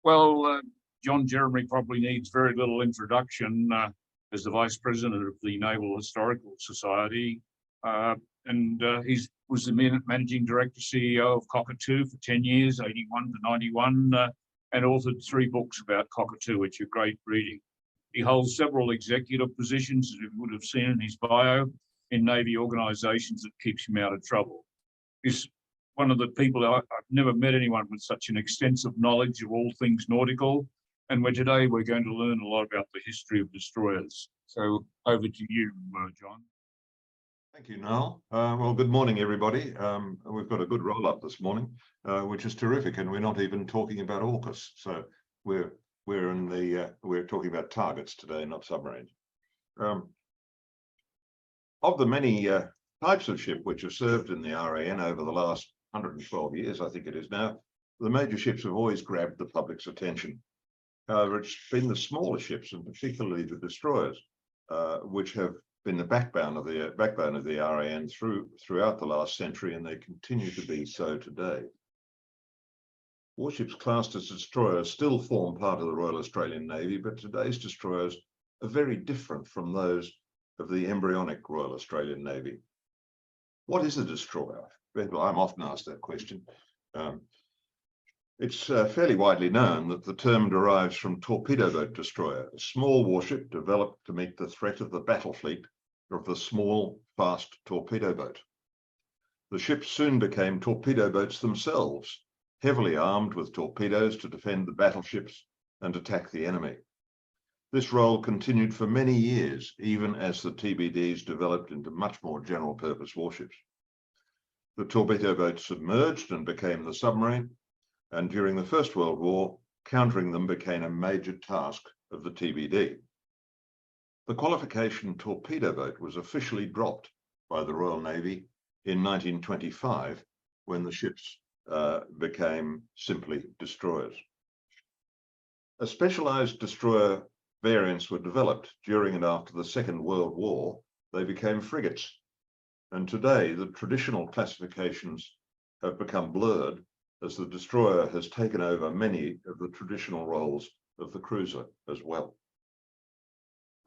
Well, John Jeremy probably needs very little introduction as the Vice President of the Naval Historical Society. He was the Managing Director, CEO of Cockatoo for 10 years, 81 to 91, and authored 3 books about Cockatoo, which are great reading. He holds several executive positions, as you would have seen in his bio, in Navy organisations that keeps him out of trouble. He's one of the people I've never met anyone with such an extensive knowledge of all things nautical. And today we're going to learn a lot about the history of destroyers. So over to you, John. Thank you, Noel. Well, good morning, everybody. We've got a good roll-up this morning, which is terrific, and we're not even talking about AUKUS. So we're talking about targets today, not submarines. Of the many types of ship which have served in the RAN over the last 112 years, I think it is now, the major ships have always grabbed the public's attention. However, it's been the smaller ships, and particularly the destroyers, which have been the backbone of the RAN throughout the last century, and they continue to be so today. Warships classed as destroyers still form part of the Royal Australian Navy, but today's destroyers are very different from those of the embryonic Royal Australian Navy. What is a destroyer? Well, I'm often asked that question. It's fairly widely known that the term derives from torpedo boat destroyer, a small warship developed to meet the threat of the battle fleet of the small, fast torpedo boat. The ships soon became torpedo boats themselves, heavily armed with torpedoes to defend the battleships and attack the enemy. This role continued for many years, even as the TBDs developed into much more general purpose warships. The torpedo boat submerged and became the submarine, and during the First World War, countering them became a major task of the TBD. The qualification torpedo boat was officially dropped by the Royal Navy in 1925, when the ships became simply destroyers. A specialized destroyer variants were developed during and after the Second World War. They became frigates. And today, the traditional classifications have become blurred as the destroyer has taken over many of the traditional roles of the cruiser as well.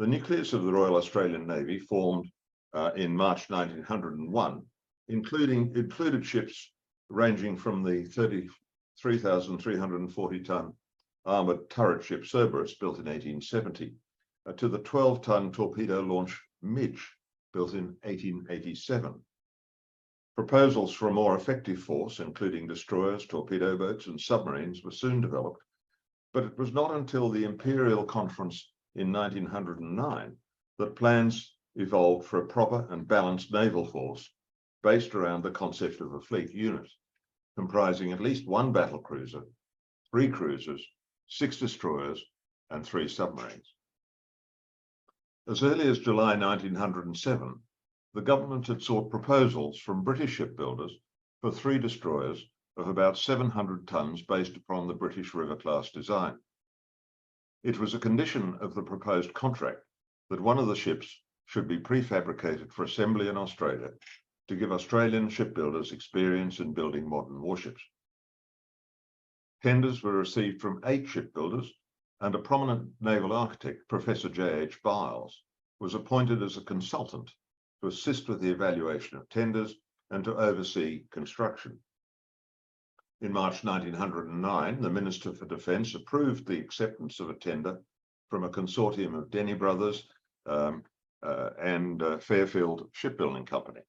The nucleus of the Royal Australian Navy formed in March 1901, included ships ranging from the 33,340-ton armoured turret ship Cerberus, built in 1870, to the 12-ton torpedo launch Midge, built in 1887. Proposals for a more effective force, including destroyers, torpedo boats, and submarines, were soon developed, but it was not until the Imperial Conference in 1909 that plans evolved for a proper and balanced naval force based around the concept of a fleet unit, comprising at least 1 battle cruiser, 3 cruisers, 6 destroyers, and 3 submarines. As early as July 1907, the government had sought proposals from British shipbuilders for 3 destroyers of about 700 tons based upon the British River-class design. It was a condition of the proposed contract that one of the ships should be prefabricated for assembly in Australia to give Australian shipbuilders experience in building modern warships. Tenders were received from 8 shipbuilders, and a prominent naval architect, Professor J.H. Biles, was appointed as a consultant to assist with the evaluation of tenders and to oversee construction. In March 1909, the Minister for Defence approved the acceptance of a tender from a consortium of Denny Brothers and Fairfield Shipbuilding Company.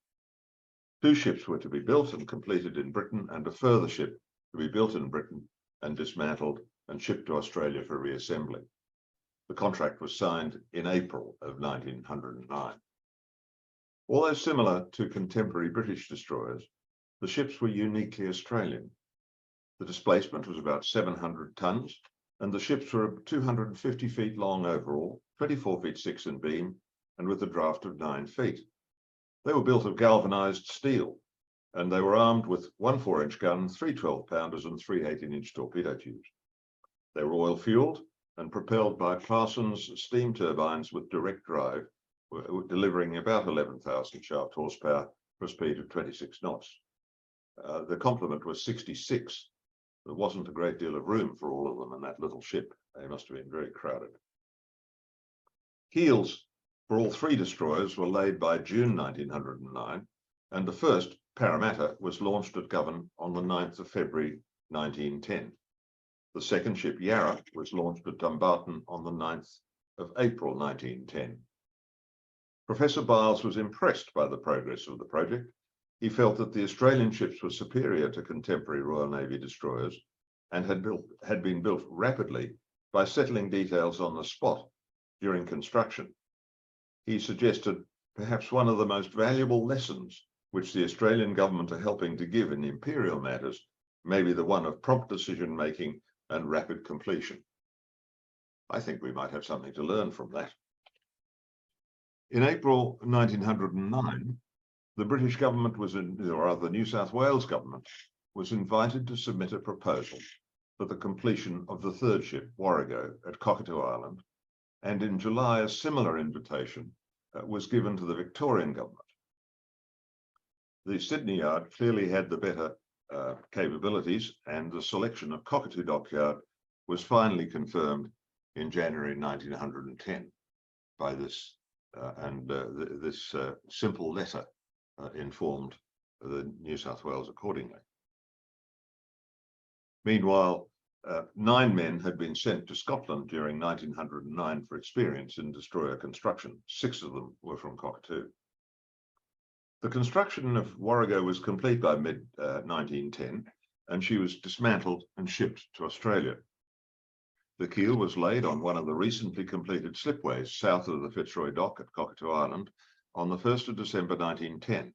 2 ships were to be built and completed in Britain, and a further ship to be built in Britain and dismantled and shipped to Australia for reassembly. The contract was signed in April of 1909. Although similar to contemporary British destroyers, the ships were uniquely Australian. The displacement was about 700 tons, and the ships were 250 feet long overall, 24 feet 6 in beam, and with a draft of 9 feet. They were built of galvanized steel, and they were armed with 1 4-inch gun, 3 12-pounders, and 3 18-inch torpedo tubes. They were oil-fueled and propelled by Parsons steam turbines with direct drive, delivering about 11,000 shaft horsepower for a speed of 26 knots. The complement was 66. There wasn't a great deal of room for all of them in that little ship. They must have been very crowded. Keels for all three destroyers were laid by June 1909, and the first, Parramatta, was launched at Govan on the 9th of February 1910. The second ship, Yarra, was launched at Dumbarton on the 9th of April 1910. Professor Biles was impressed by the progress of the project. He felt that the Australian ships were superior to contemporary Royal Navy destroyers and had been built rapidly by settling details on the spot during construction. He suggested perhaps one of the most valuable lessons which the Australian government are helping to give in imperial matters may be the one of prompt decision-making and rapid completion. I think we might have something to learn from that. In April 1909, the British government or the New South Wales government was invited to submit a proposal for the completion of the third ship, Warrego, at Cockatoo Island, and in July a similar invitation was given to the Victorian government. The Sydney yard clearly had the better capabilities, and the selection of Cockatoo Dockyard was finally confirmed in January 1910 by this, this simple letter informed the New South Wales accordingly. Meanwhile, 9 men had been sent to Scotland during 1909 for experience in destroyer construction. 6 of them were from Cockatoo. The construction of Warrego was complete by mid-1910, and she was dismantled and shipped to Australia. The keel was laid on one of the recently completed slipways south of the Fitzroy Dock at Cockatoo Island on the 1st of December 1910,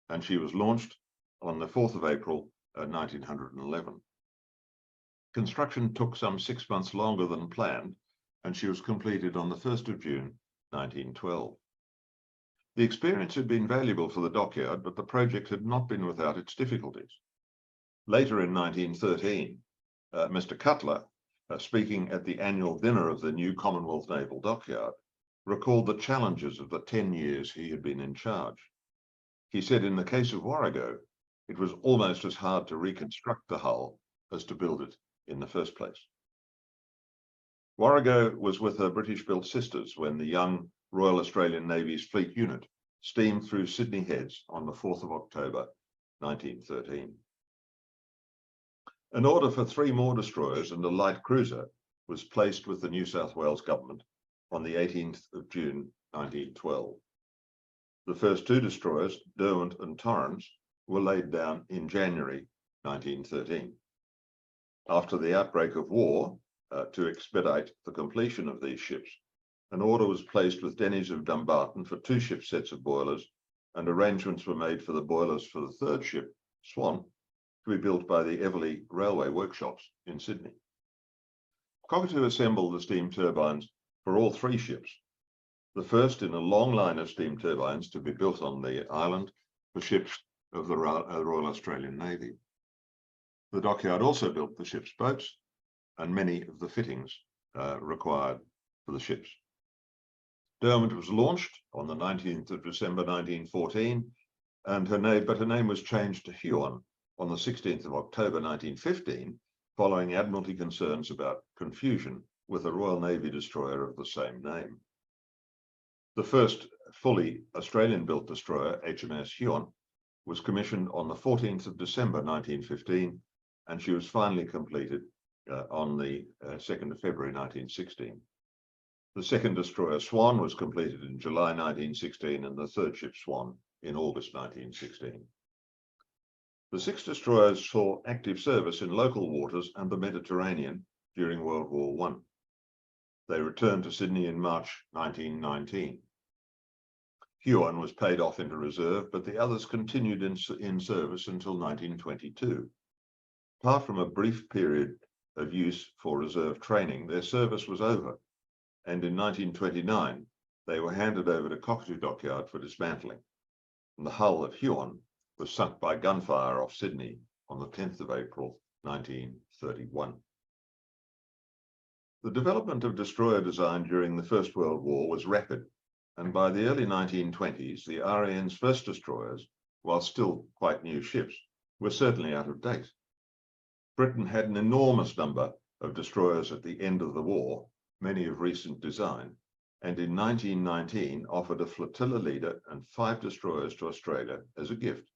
and she was launched on the 4th of April 1911. Construction took some 6 months longer than planned, and she was completed on the 1st of June 1912. The experience had been valuable for the dockyard, but the project had not been without its difficulties. Later in 1913, Mr. Cutler, speaking at the annual dinner of the new Commonwealth Naval Dockyard, recalled the challenges of the 10 years he had been in charge. He said in the case of Warrego, it was almost as hard to reconstruct the hull as to build it in the first place. Warrego was with her British-built sisters when the young Royal Australian Navy's Fleet Unit steamed through Sydney Heads on the 4th of October 1913. An order for 3 more destroyers and a light cruiser was placed with the New South Wales government on the 18th of June 1912. The first 2 destroyers, Derwent and Torrens, were laid down in January 1913. After the outbreak of war, to expedite the completion of these ships, an order was placed with Denny's of Dumbarton for 2 ship sets of boilers, and arrangements were made for the boilers for the third ship, Swan, to be built by the Everleigh Railway Workshops in Sydney. Cockatoo assembled the steam turbines for all 3 ships, the first in a long line of steam turbines to be built on the island for ships of the Royal Australian Navy. The dockyard also built the ship's boats and many of the fittings required for the ships. Derwent was launched on the 19th of December 1914, and her name was changed to Huon on the 16th of October 1915, following Admiralty concerns about confusion with a Royal Navy destroyer of the same name. The first fully Australian-built destroyer, HMS Huon, was commissioned on the 14th of December 1915, and she was finally completed on the 2nd of February 1916. The second destroyer, Swan, was completed in July 1916, and the third ship, Swan, in August 1916. The 6 destroyers saw active service in local waters and the Mediterranean during World War I. They returned to Sydney in March 1919. Huon was paid off into reserve, but the others continued in service until 1922. Apart from a brief period of use for reserve training, their service was over, and in 1929 they were handed over to Cockatoo Dockyard for dismantling, and the hull of Huon was sunk by gunfire off Sydney on the 10th of April 1931. The development of destroyer design during the First World War was rapid, and by the early 1920s the RAN's first destroyers, while still quite new ships, were certainly out of date. Britain had an enormous number of destroyers at the end of the war, many of recent design, and in 1919 offered a flotilla leader and 5 destroyers to Australia as a gift,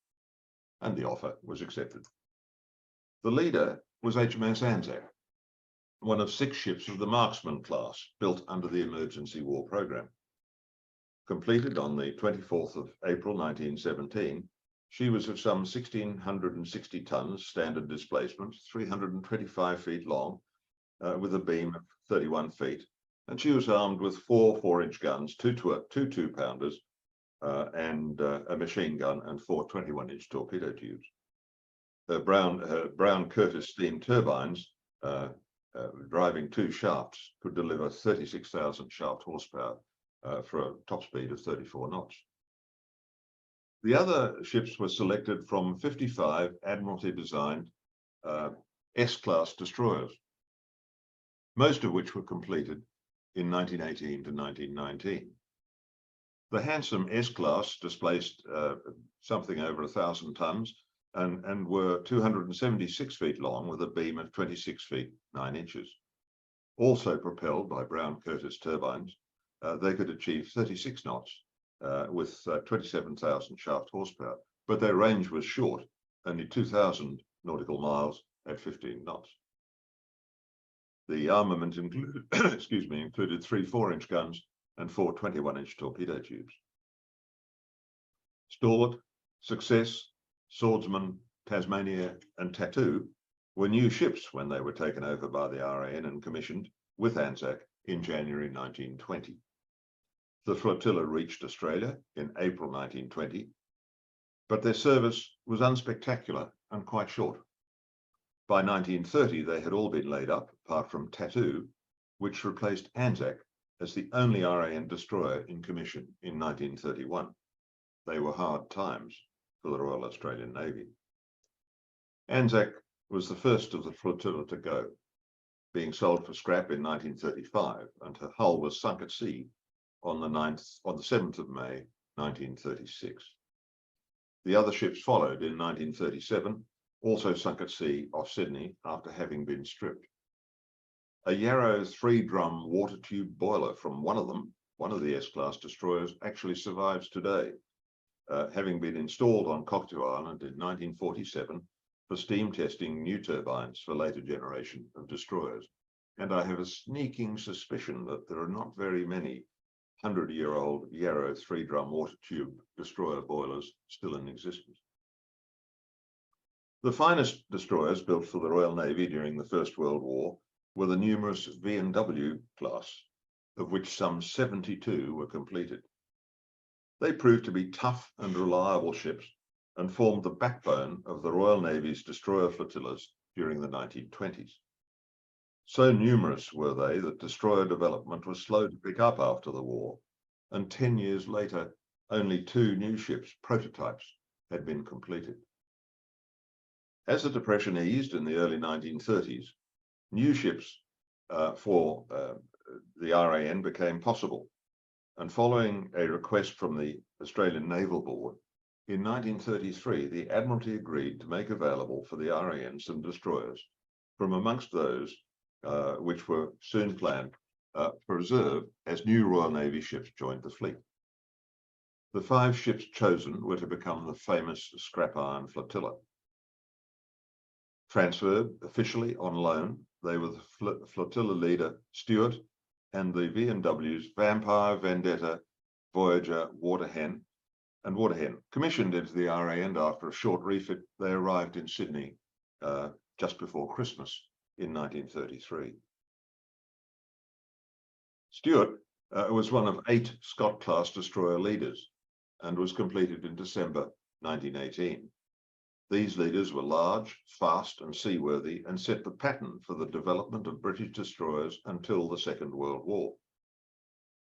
and the offer was accepted. The leader was HMS Anzac, one of 6 ships of the Marksman class built under the Emergency War Programme. Completed on the 24th of April 1917, she was of some 1,660 tons standard displacement, 325 feet long, with a beam of 31 feet, and she was armed with 4 4-inch guns, 2 2-pounders, and a machine gun and 4 21-inch torpedo tubes. Her Brown Curtis steam turbines, driving 2 shafts, could deliver 36,000 shaft horsepower for a top speed of 34 knots. The other ships were selected from 55 Admiralty-designed S-class destroyers, most of which were completed in 1918 to 1919. The handsome S-class displaced something over 1,000 tons and were 276 feet long with a beam of 26 feet 9 inches. Also propelled by Brown Curtis turbines, they could achieve 36 knots with 27,000 shaft horsepower, but their range was short, only 2,000 nautical miles at 15 knots. The armament included, included 3 4-inch guns and 4 21-inch torpedo tubes. Stalwart, Success, Swordsman, Tasmania, and Tattoo were new ships when they were taken over by the RAN and commissioned with Anzac in January 1920. The flotilla reached Australia in April 1920, but their service was unspectacular and quite short. By 1930, they had all been laid up, apart from Tattoo, which replaced Anzac as the only RAN destroyer in commission in 1931. They were hard times for the Royal Australian Navy. Anzac was the first of the flotilla to go, being sold for scrap in 1935, and her hull was sunk at sea on the 7th of May, 1936. The other ships followed in 1937, also sunk at sea off Sydney after having been stripped. A Yarrow 3-drum water tube boiler from one of the S-class destroyers, actually survives today, having been installed on Cockatoo Island in 1947 for steam testing new turbines for later generation of destroyers. And I have a sneaking suspicion that there are not very many 100-year-old Yarrow 3-drum water tube destroyer boilers still in existence. The finest destroyers built for the Royal Navy during the First World War were the numerous V&W class, of which some 72 were completed. They proved to be tough and reliable ships and formed the backbone of the Royal Navy's destroyer flotillas during the 1920s. So numerous were they that destroyer development was slow to pick up after the war, and 10 years later, only 2 new ships, prototypes, had been completed. As the Depression eased in the early 1930s, new ships for the RAN became possible. And following a request from the Australian Naval Board, in 1933, the Admiralty agreed to make available for the RAN some destroyers from amongst those which were soon planned for reserve as new Royal Navy ships joined the fleet. The 5 ships chosen were to become the famous Scrap Iron Flotilla. Transferred officially on loan, they were the flotilla leader Stuart and the V&Ws Vampire, Vendetta, Voyager, Waterhen. Commissioned into the RAN after a short refit, they arrived in Sydney just before Christmas in 1933. Stuart was one of 8 Scott-class destroyer leaders and was completed in December 1918. These leaders were large, fast and seaworthy, and set the pattern for the development of British destroyers until the Second World War.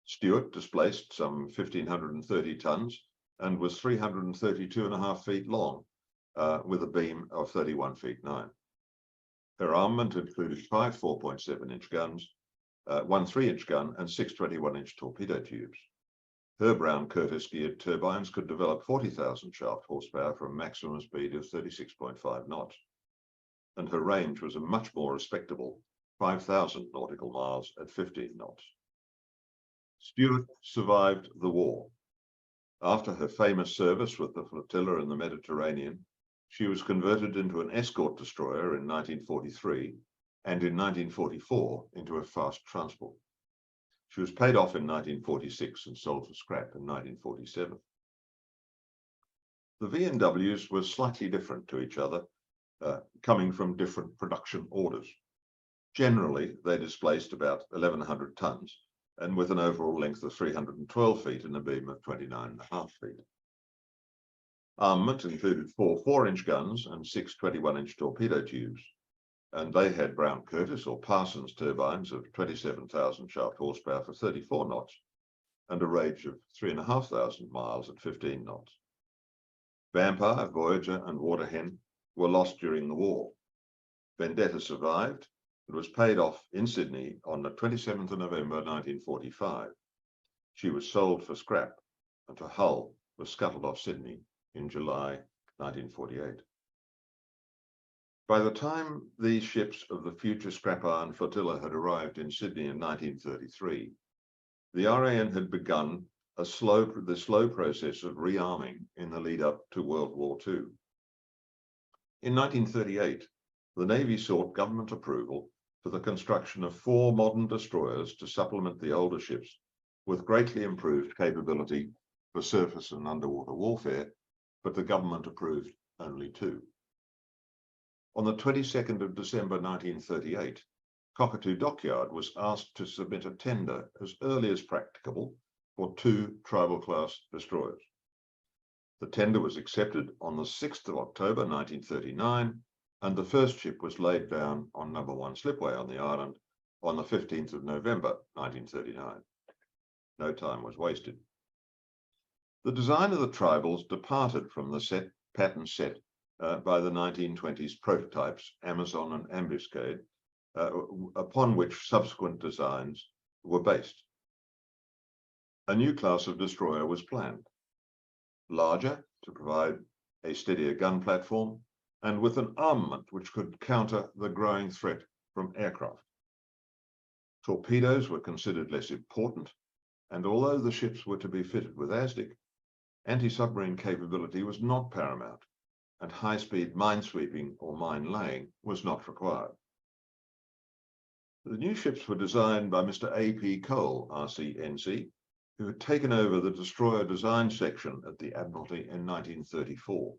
Stuart displaced some 1,530 tons and was 332.5 feet long, with a beam of 31 feet 9. Her armament included 5 4.7-inch guns, 1 3-inch gun, and 6 21-inch torpedo tubes. Her Brown Curtis geared turbines could develop 40,000 shaft horsepower for a maximum speed of 36.5 knots. and her range was a much more respectable 5,000 nautical miles at 15 knots. Stewart survived the war. After her famous service with the flotilla in the Mediterranean, she was converted into an escort destroyer in 1943 and in 1944 into a fast transport. She was paid off in 1946 and sold for scrap in 1947. The V&Ws were slightly different to each other, coming from different production orders. Generally, they displaced about 1,100 tons and with an overall length of 312 feet and a beam of 29.5 feet. Armament included 4 4-inch guns and 6 21-inch torpedo tubes, and they had Brown Curtis or Parsons turbines of 27,000 shaft horsepower for 34 knots and a range of 3,500 miles at 15 knots. Vampire, Voyager, and Waterhen were lost during the war. Vendetta survived and was paid off in Sydney on the 27th of November 1945. She was sold for scrap, and her hull was scuttled off Sydney in July 1948. By the time these ships of the future scrap iron flotilla had arrived in Sydney in 1933, the RAN had begun the slow process of rearming in the lead up to World War II. In 1938, the Navy sought government approval for the construction of 4 modern destroyers to supplement the older ships with greatly improved capability for surface and underwater warfare, but the government approved only 2. On the 22nd of December 1938, Cockatoo Dockyard was asked to submit a tender as early as practicable for 2 Tribal-class destroyers. The tender was accepted on the 6th of October 1939, and the first ship was laid down on number 1 slipway on the island on the 15th of November 1939. No time was wasted. The design of the Tribals departed from the pattern set by the 1920s prototypes, Amazon and Ambuscade, upon which subsequent designs were based. A new class of destroyer was planned, larger to provide a steadier gun platform, and with an armament which could counter the growing threat from aircraft. Torpedoes were considered less important, and although the ships were to be fitted with ASDIC, anti-submarine capability was not paramount, and high-speed minesweeping or mine laying was not required. The new ships were designed by Mr. A.P. Cole, RCNC, who had taken over the destroyer design section at the Admiralty in 1934.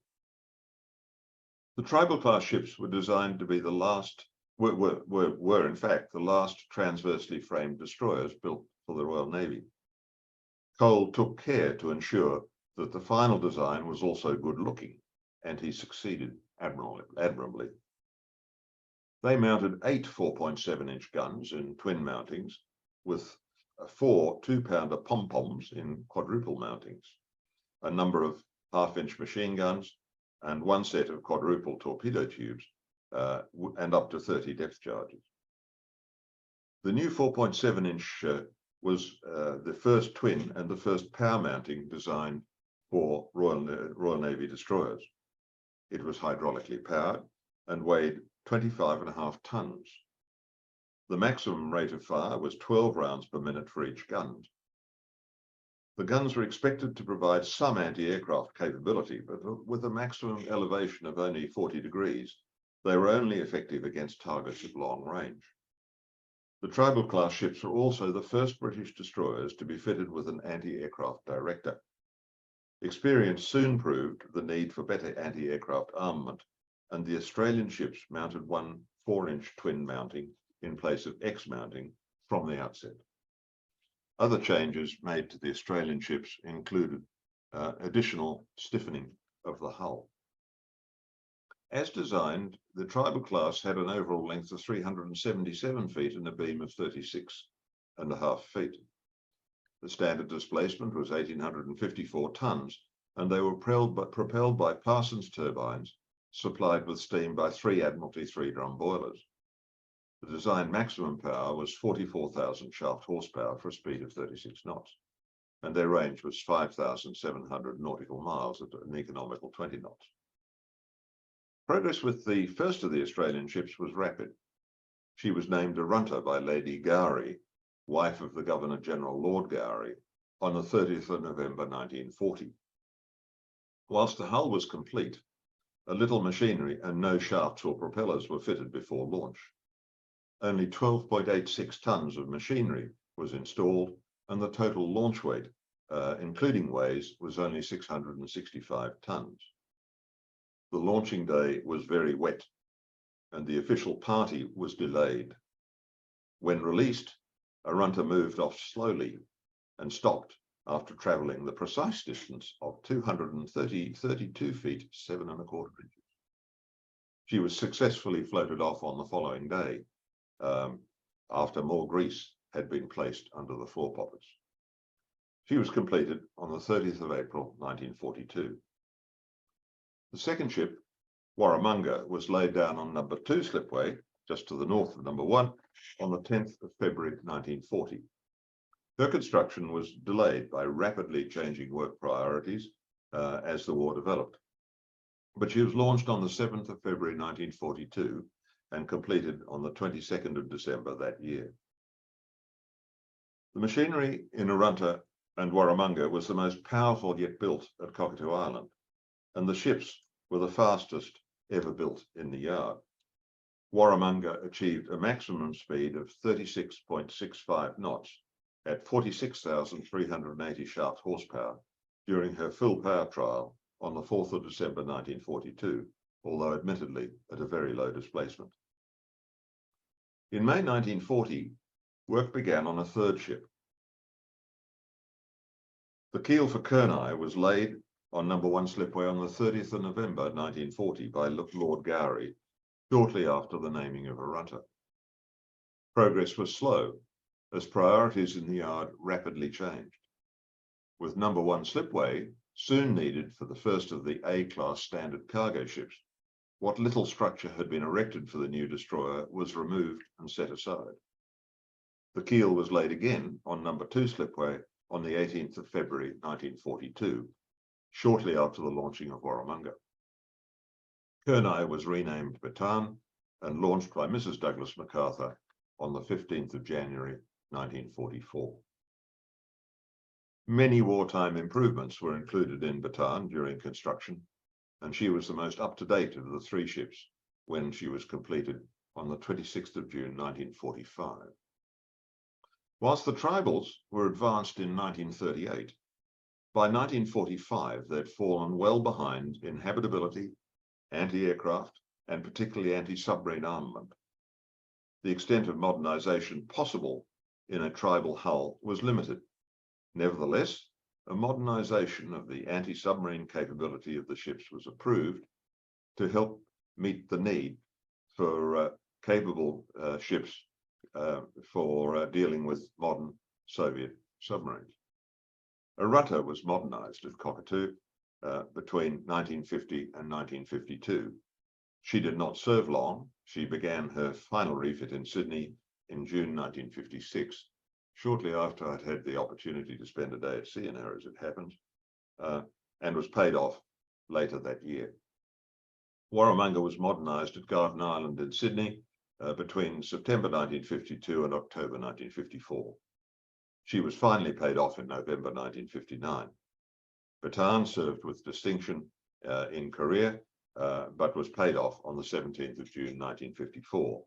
The Tribal-class ships were designed to be the last, were in fact the last transversely framed destroyers built for the Royal Navy. Cole took care to ensure that the final design was also good-looking, and he succeeded admirably. They mounted 8 4.7-inch guns in twin mountings with 4 2-pounder pom-poms in quadruple mountings, a number of half-inch machine guns, and 1 set of quadruple torpedo tubes, and up to 30 depth charges. The new 4.7-inch was the first twin and the first power mounting designed for Royal Navy destroyers. It was hydraulically powered and weighed 25.5 tons. The maximum rate of fire was 12 rounds per minute for each gun. The guns were expected to provide some anti-aircraft capability, but with a maximum elevation of only 40 degrees, they were only effective against targets at long range. The Tribal-class ships were also the first British destroyers to be fitted with an anti-aircraft director. Experience soon proved the need for better anti-aircraft armament, and the Australian ships mounted 1 4-inch twin mounting in place of X mounting from the outset. Other changes made to the Australian ships included additional stiffening of the hull. As designed, the Tribal class had an overall length of 377 feet and a beam of 36.5 feet. The standard displacement was 1,854 tons, and they were propelled by Parsons turbines supplied with steam by 3 Admiralty 3-drum boilers. The design maximum power was 44,000 shaft horsepower for a speed of 36 knots, and their range was 5,700 nautical miles at an economical 20 knots. Progress with the first of the Australian ships was rapid. She was named Arunta by Lady Gowrie, wife of the Governor-General Lord Gowrie, on the 30th of November 1940. Whilst the hull was complete, a little machinery and no shafts or propellers were fitted before launch. Only 12.86 tons of machinery was installed, and the total launch weight, including ways, was only 665 tons. The launching day was very wet, and the official party was delayed. When released, Arunta moved off slowly and stopped after travelling the precise distance of 232 feet, 7¼ inches. She was successfully floated off on the following day, after more grease had been placed under the floor poppers. She was completed on the 30th of April, 1942. The second ship, Warramunga, was laid down on number 2 slipway, just to the north of number 1, on the 10th of February, 1940. Her construction was delayed by rapidly changing work priorities as the war developed. But she was launched on the 7th of February, 1942, and completed on the 22nd of December that year. The machinery in Arunta and Warramunga was the most powerful yet built at Cockatoo Island, and the ships were the fastest ever built in the yard. Warramunga achieved a maximum speed of 36.65 knots at 46,380 shaft horsepower during her full power trial on the 4th of December 1942, although admittedly at a very low displacement. In May 1940, work began on a third ship. The keel for Kurnai was laid on number 1 slipway on the 30th of November 1940 by Lord Gowrie, shortly after the naming of Arunta. Progress was slow, as priorities in the yard rapidly changed, with number 1 slipway soon needed for the first of the A-class standard cargo ships. What little structure had been erected for the new destroyer was removed and set aside. The keel was laid again on number 2 slipway on the 18th of February 1942, shortly after the launching of Warramunga. Kurnai was renamed Bataan and launched by Mrs. Douglas MacArthur on the 15th of January 1944. Many wartime improvements were included in Bataan during construction, and she was the most up-to-date of the 3 ships when she was completed on the 26th of June 1945. Whilst the tribals were advanced in 1938, by 1945 they'd fallen well behind in habitability, anti-aircraft, and particularly anti-submarine armament. The extent of modernization possible in a tribal hull was limited. Nevertheless, a modernization of the anti-submarine capability of the ships was approved to help meet the need for capable ships for dealing with modern Soviet submarines. Arunta was modernized at Cockatoo between 1950 and 1952. She did not serve long. She began her final refit in Sydney in June 1956, shortly after I'd had the opportunity to spend a day at sea in her, as it happens, and was paid off later that year. Warramunga was modernized at Garden Island in Sydney between September 1952 and October 1954. She was finally paid off in November 1959. Bataan served with distinction in Korea, but was paid off on the 17th of June 1954.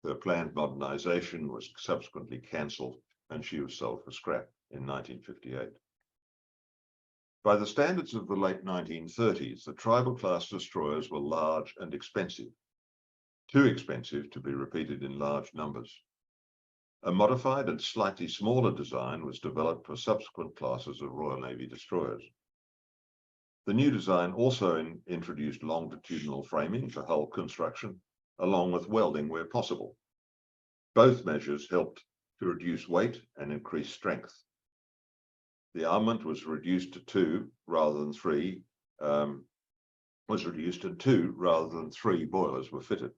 Her planned modernization was subsequently cancelled, and she was sold for scrap in 1958. By the standards of the late 1930s, the tribal class destroyers were large and expensive, too expensive to be repeated in large numbers. A modified and slightly smaller design was developed for subsequent classes of Royal Navy destroyers. The new design also introduced longitudinal framing for hull construction, along with welding where possible. Both measures helped to reduce weight and increase strength. The armament was reduced to 2 rather than 3, rather than 3 boilers were fitted.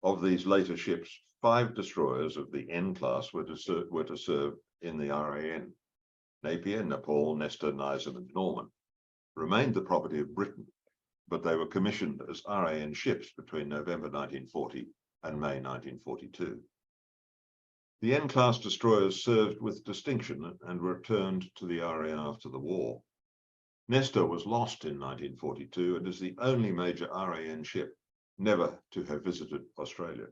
Of these later ships, 5 destroyers of the N class were to serve in the RAN. Napier, Nepal, Nestor, Nizam, and Norman remained the property of Britain, but they were commissioned as RAN ships between November 1940 and May 1942. The N-class destroyers served with distinction and returned to the RAN after the war. Nestor was lost in 1942 and is the only major RAN ship never to have visited Australia.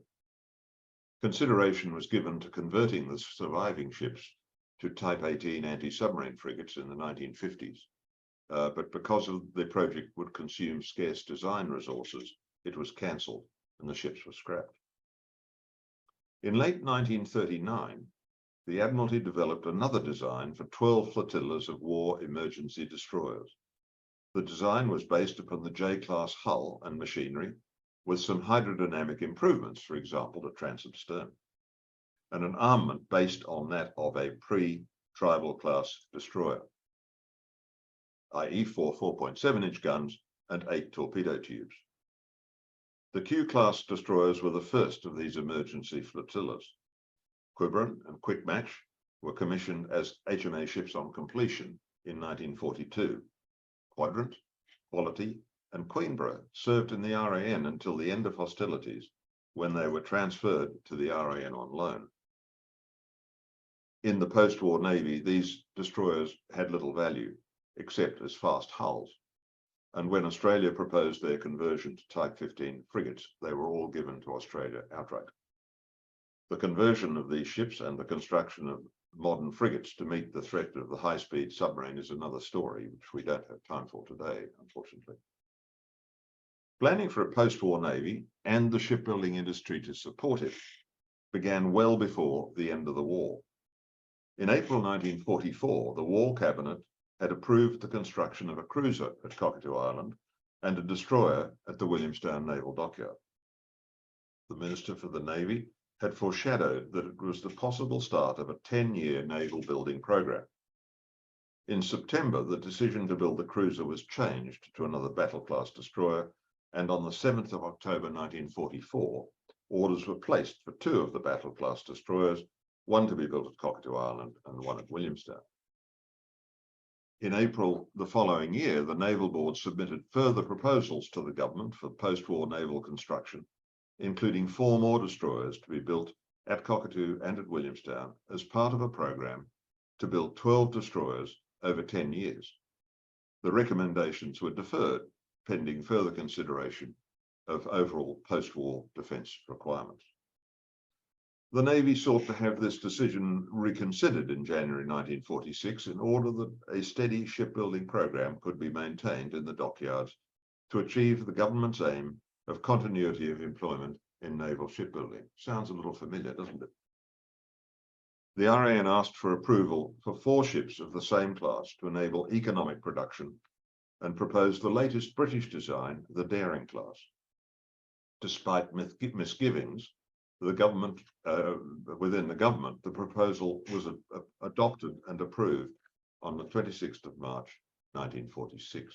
Consideration was given to converting the surviving ships to Type 18 anti-submarine frigates in the 1950s, but because the project would consume scarce design resources, it was cancelled and the ships were scrapped. In late 1939, the Admiralty developed another design for 12 flotillas of war emergency destroyers. The design was based upon the J-class hull and machinery, with some hydrodynamic improvements, for example, the transom stern, and an armament based on that of a pre-Tribal class destroyer, i.e. 4 4.7-inch guns and 8 torpedo tubes. The Q-class destroyers were the first of these emergency flotillas. Quiberon and Quickmatch were commissioned as HMA ships on completion in 1942. Quadrant, Quality, and Queenborough served in the RAN until the end of hostilities, when they were transferred to the RAN on loan. In the post-war Navy, these destroyers had little value, except as fast hulls. And when Australia proposed their conversion to Type 15 frigates, they were all given to Australia outright. The conversion of these ships and the construction of modern frigates to meet the threat of the high-speed submarine is another story, which we don't have time for today, unfortunately. Planning for a post-war Navy and the shipbuilding industry to support it began well before the end of the war. In April 1944, the War Cabinet had approved the construction of a cruiser at Cockatoo Island and a destroyer at the Williamstown Naval Dockyard. The Minister for the Navy had foreshadowed that it was the possible start of a 10-year naval building program. In September, the decision to build the cruiser was changed to another battle-class destroyer, and on the 7th of October 1944, orders were placed for 2 of the battle-class destroyers, one to be built at Cockatoo Island and one at Williamstown. In April the following year, the Naval Board submitted further proposals to the government for post-war naval construction, including 4 more destroyers to be built at Cockatoo and at Williamstown as part of a program to build 12 destroyers over 10 years. The recommendations were deferred pending further consideration of overall post-war defence requirements. The Navy sought to have this decision reconsidered in January 1946 in order that a steady shipbuilding program could be maintained in the dockyards to achieve the government's aim of continuity of employment in naval shipbuilding. Sounds a little familiar, doesn't it? The RAN asked for approval for 4 ships of the same class to enable economic production and proposed the latest British design, the Daring class. Despite misgivings, the government, within the government, the proposal was adopted and approved on the 26th of March, 1946.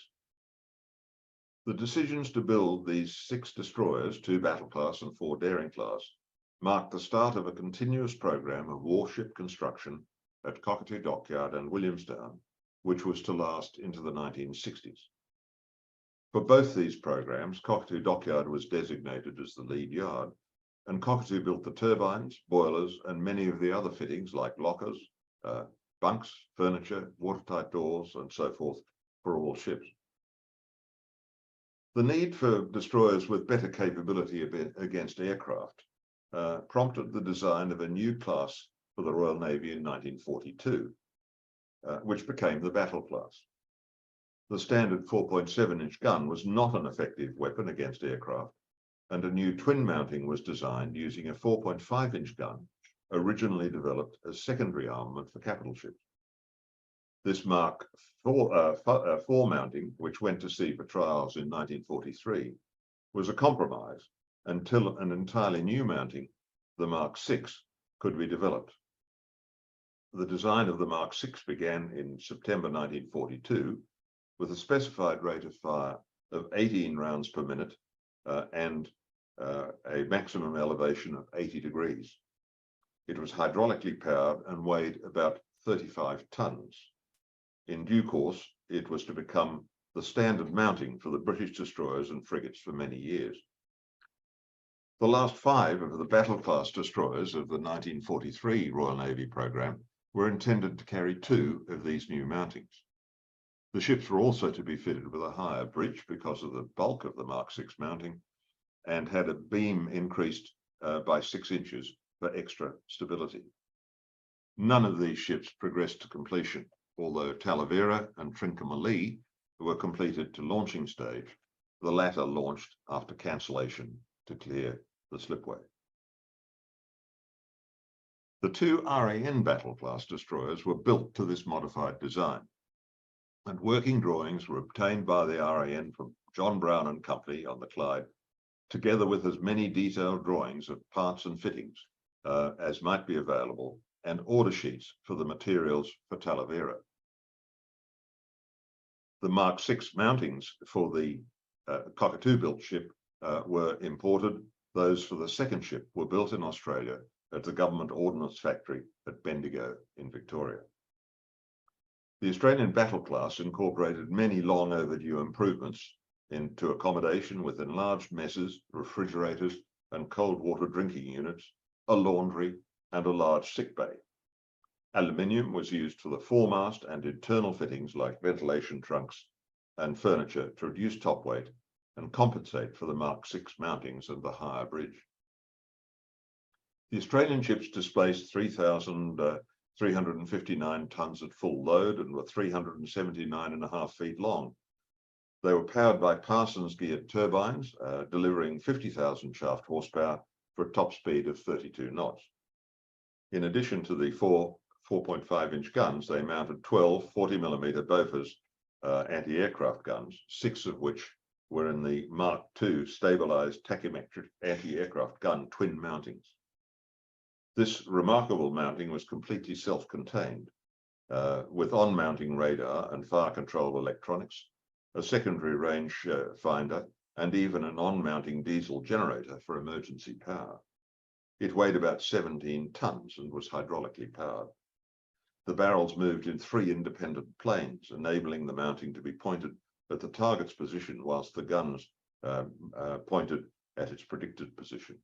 The decisions to build these 6 destroyers, 2 battle class and 4 Daring class, marked the start of a continuous program of warship construction at Cockatoo Dockyard and Williamstown, which was to last into the 1960s. For both these programs, Cockatoo Dockyard was designated as the lead yard, and Cockatoo built the turbines, boilers, and many of the other fittings like lockers, bunks, furniture, watertight doors, and so forth for all ships. The need for destroyers with better capability against aircraft prompted the design of a new class for the Royal Navy in 1942, which became the battle class. The standard 4.7-inch gun was not an effective weapon against aircraft, and a new twin mounting was designed using a 4.5-inch gun, originally developed as secondary armament for capital ships. This Mark IV mounting, which went to sea for trials in 1943, was a compromise until an entirely new mounting, the Mark VI, could be developed. The design of the Mark VI began in September 1942 with a specified rate of fire of 18 rounds per minute and a maximum elevation of 80 degrees. It was hydraulically powered and weighed about 35 tons. In due course, it was to become the standard mounting for the British destroyers and frigates for many years. The last 5 of the battle class destroyers of the 1943 Royal Navy programme were intended to carry 2 of these new mountings. The ships were also to be fitted with a higher bridge because of the bulk of the Mark VI mounting, and had a beam increased by 6 inches for extra stability. None of these ships progressed to completion, although Talavera and Trincomalee were completed to launching stage, the latter launched after cancellation to clear the slipway. The 2 RAN battle class destroyers were built to this modified design, and working drawings were obtained by the RAN from John Brown and Company on the Clyde, together with as many detailed drawings of parts and fittings as might be available, and order sheets for the materials for Talavera. The Mark VI mountings for the Cockatoo-built ship were imported. Those for the second ship were built in Australia at the Government Ordnance Factory at Bendigo in Victoria. The Australian battle class incorporated many long overdue improvements into accommodation with enlarged messes, refrigerators, and cold water drinking units, a laundry, and a large sick bay. Aluminium was used for the foremast and internal fittings like ventilation trunks and furniture to reduce top weight and compensate for the Mark VI mountings and the higher bridge. The Australian ships displaced 3,359 tonnes at full load and were 379.5 feet long. They were powered by Parsons geared turbines, delivering 50,000 shaft horsepower for a top speed of 32 knots. In addition to the 4.5-inch guns, they mounted 12 40mm Bofors anti-aircraft guns, 6 of which were in the Mark II stabilized tachymetric anti-aircraft gun twin mountings. This remarkable mounting was completely self-contained, with on-mounting radar and fire-control electronics, a secondary range finder, and even an on-mounting diesel generator for emergency power. It weighed about 17 tonnes and was hydraulically powered. The barrels moved in 3 independent planes, enabling the mounting to be pointed at the target's position whilst the guns pointed at its predicted position.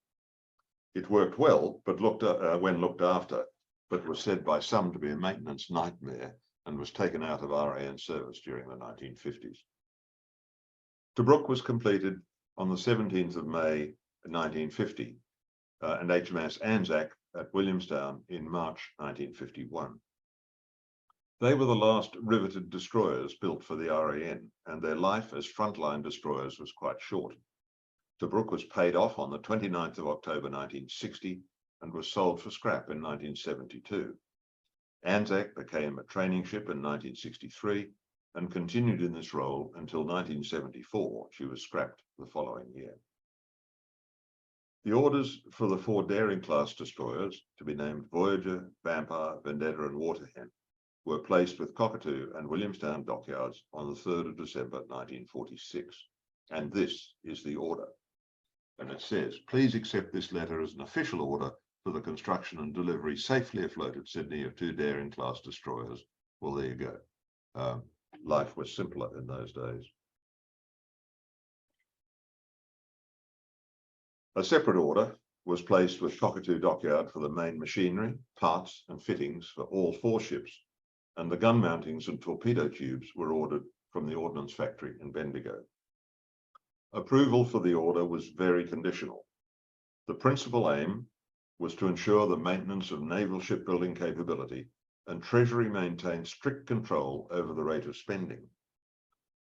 It worked well, but when looked after, but was said by some to be a maintenance nightmare and was taken out of RAN service during the 1950s. Tobruk was completed on the 17th of May 1950 and HMAS Anzac at Williamstown in March 1951. They were the last riveted destroyers built for the RAN, and their life as frontline destroyers was quite short. Tobruk was paid off on the 29th of October 1960 and was sold for scrap in 1972. Anzac became a training ship in 1963 and continued in this role until 1974. She was scrapped the following year. The orders for the 4 Daring class destroyers, to be named Voyager, Vampire, Vendetta, and Waterhen, were placed with Cockatoo and Williamstown dockyards on the 3rd of December 1946. And this is the order. And it says, please accept this letter as an official order for the construction and delivery safely afloat at Sydney of 2 Daring class destroyers. Well, there you go. Life was simpler in those days. A separate order was placed with Cockatoo Dockyard for the main machinery, parts, and fittings for all 4 ships, and the gun mountings and torpedo tubes were ordered from the Ordnance Factory in Bendigo. Approval for the order was very conditional. The principal aim was to ensure the maintenance of naval shipbuilding capability, and Treasury maintained strict control over the rate of spending.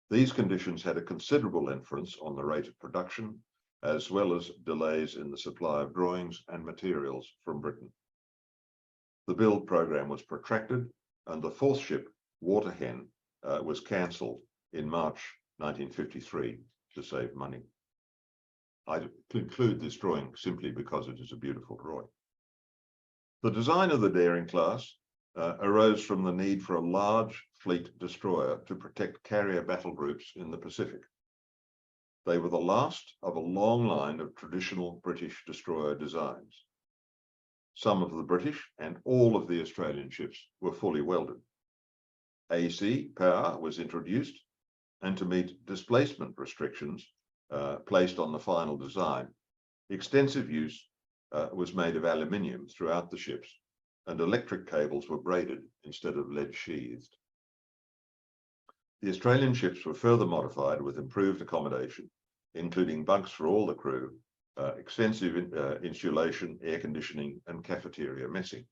These conditions had a considerable influence on the rate of production, as well as delays in the supply of drawings and materials from Britain. The build program was protracted, and the 4th ship, Waterhen, was cancelled in March 1953 to save money. I include this drawing simply because it is a beautiful drawing. The design of the Daring class arose from the need for a large fleet destroyer to protect carrier battle groups in the Pacific. They were the last of a long line of traditional British destroyer designs. Some of the British and all of the Australian ships were fully welded. AC power was introduced, and to meet displacement restrictions placed on the final design, extensive use was made of aluminium throughout the ships, and electric cables were braided instead of lead sheathed. The Australian ships were further modified with improved accommodation, including bunks for all the crew, extensive insulation, air conditioning, and cafeteria messing.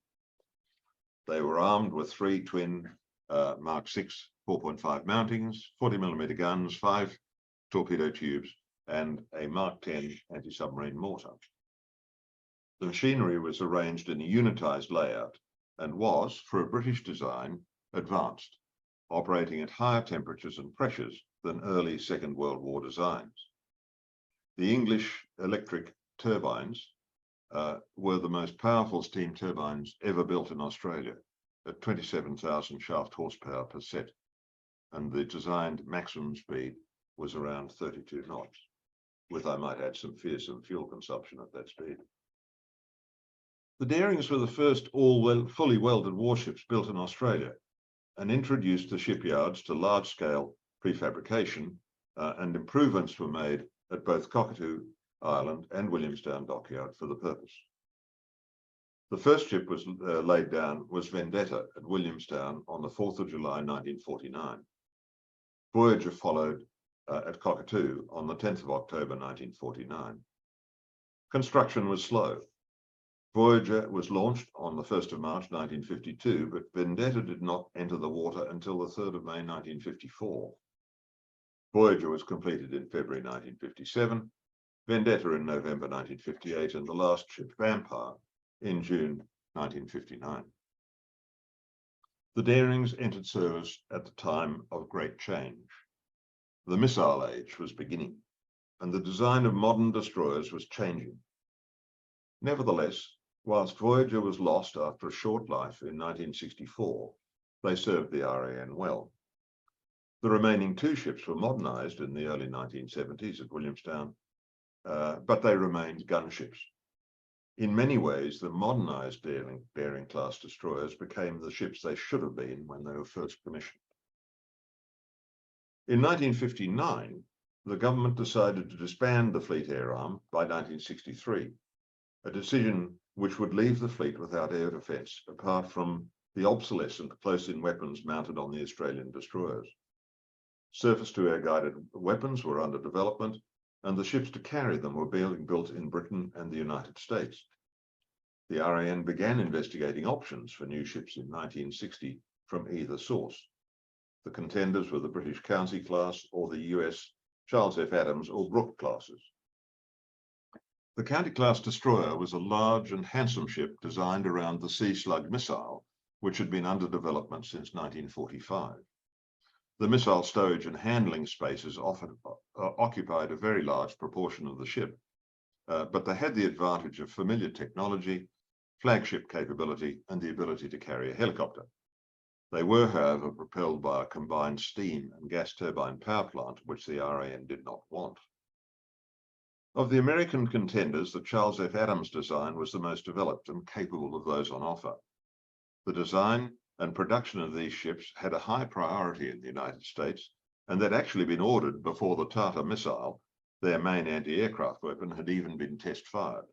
They were armed with 3 twin Mark VI 4.5 mountings, 40mm guns, 5 torpedo tubes, and a Mark X anti-submarine mortar. The machinery was arranged in a unitized layout and was, for a British design, advanced, operating at higher temperatures and pressures than early Second World War designs. The English electric turbines were the most powerful steam turbines ever built in Australia at 27,000 shaft horsepower per set, and the designed maximum speed was around 32 knots, with, I might add, some fearsome fuel consumption at that speed. The Darings were the first fully welded warships built in Australia and introduced the shipyards to large-scale prefabrication, and improvements were made at both Cockatoo Island and Williamstown dockyard for the purpose. The first ship was laid down was Vendetta at Williamstown on the 4th of July 1949. Voyager followed at Cockatoo on the 10th of October 1949. Construction was slow. Voyager was launched on the 1st of March 1952, but Vendetta did not enter the water until the 3rd of May 1954. Voyager was completed in February 1957, Vendetta in November 1958, and the last ship, Vampire, in June 1959. The Darings entered service at the time of great change. The missile age was beginning, and the design of modern destroyers was changing. Nevertheless, whilst Voyager was lost after a short life in 1964, they served the RAN well. The remaining 2 ships were modernized in the early 1970s at Williamstown, but they remained gunships. In many ways, the modernized Daring-class destroyers became the ships they should have been when they were first commissioned. In 1959, the government decided to disband the Fleet Air Arm by 1963, a decision which would leave the fleet without air defence, apart from the obsolescent close-in weapons mounted on the Australian destroyers. Surface-to-air guided weapons were under development, and the ships to carry them were being built in Britain and the United States. The RAN began investigating options for new ships in 1960 from either source. The contenders were the British County class or the US Charles F. Adams or Brooke classes. The County class destroyer was a large and handsome ship designed around the Sea Slug missile, which had been under development since 1945. The missile stowage and handling spaces occupied a very large proportion of the ship, but they had the advantage of familiar technology, flagship capability, and the ability to carry a helicopter. They were, however, propelled by a combined steam and gas turbine power plant, which the RAN did not want. Of the American contenders, the Charles F. Adams design was the most developed and capable of those on offer. The design and production of these ships had a high priority in the United States, and they'd actually been ordered before the Tartar missile, their main anti-aircraft weapon, had even been test-fired.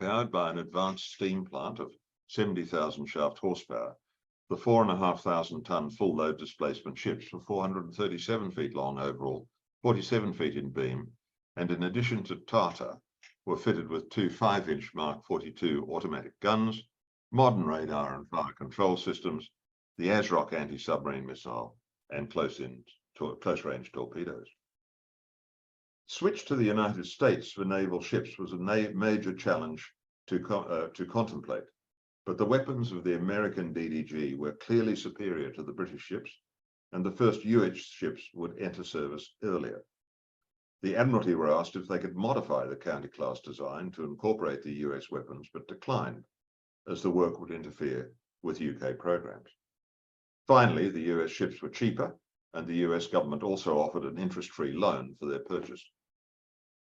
Powered by an advanced steam plant of 70,000 shaft horsepower, the 4,500-ton full-load displacement ships were 437 feet long overall, 47 feet in beam, and in addition to Tartar, were fitted with 2 5-inch Mark 42 automatic guns, modern radar and fire control systems, the ASROC anti-submarine missile, and close-range torpedoes. Switch to the United States for naval ships was a major challenge to contemplate, but the weapons of the American DDG were clearly superior to the British ships, and the first US ships would enter service earlier. The Admiralty were asked if they could modify the County-class design to incorporate the US weapons, but declined, as the work would interfere with UK programs. Finally, the US ships were cheaper, and the US government also offered an interest-free loan for their purchase.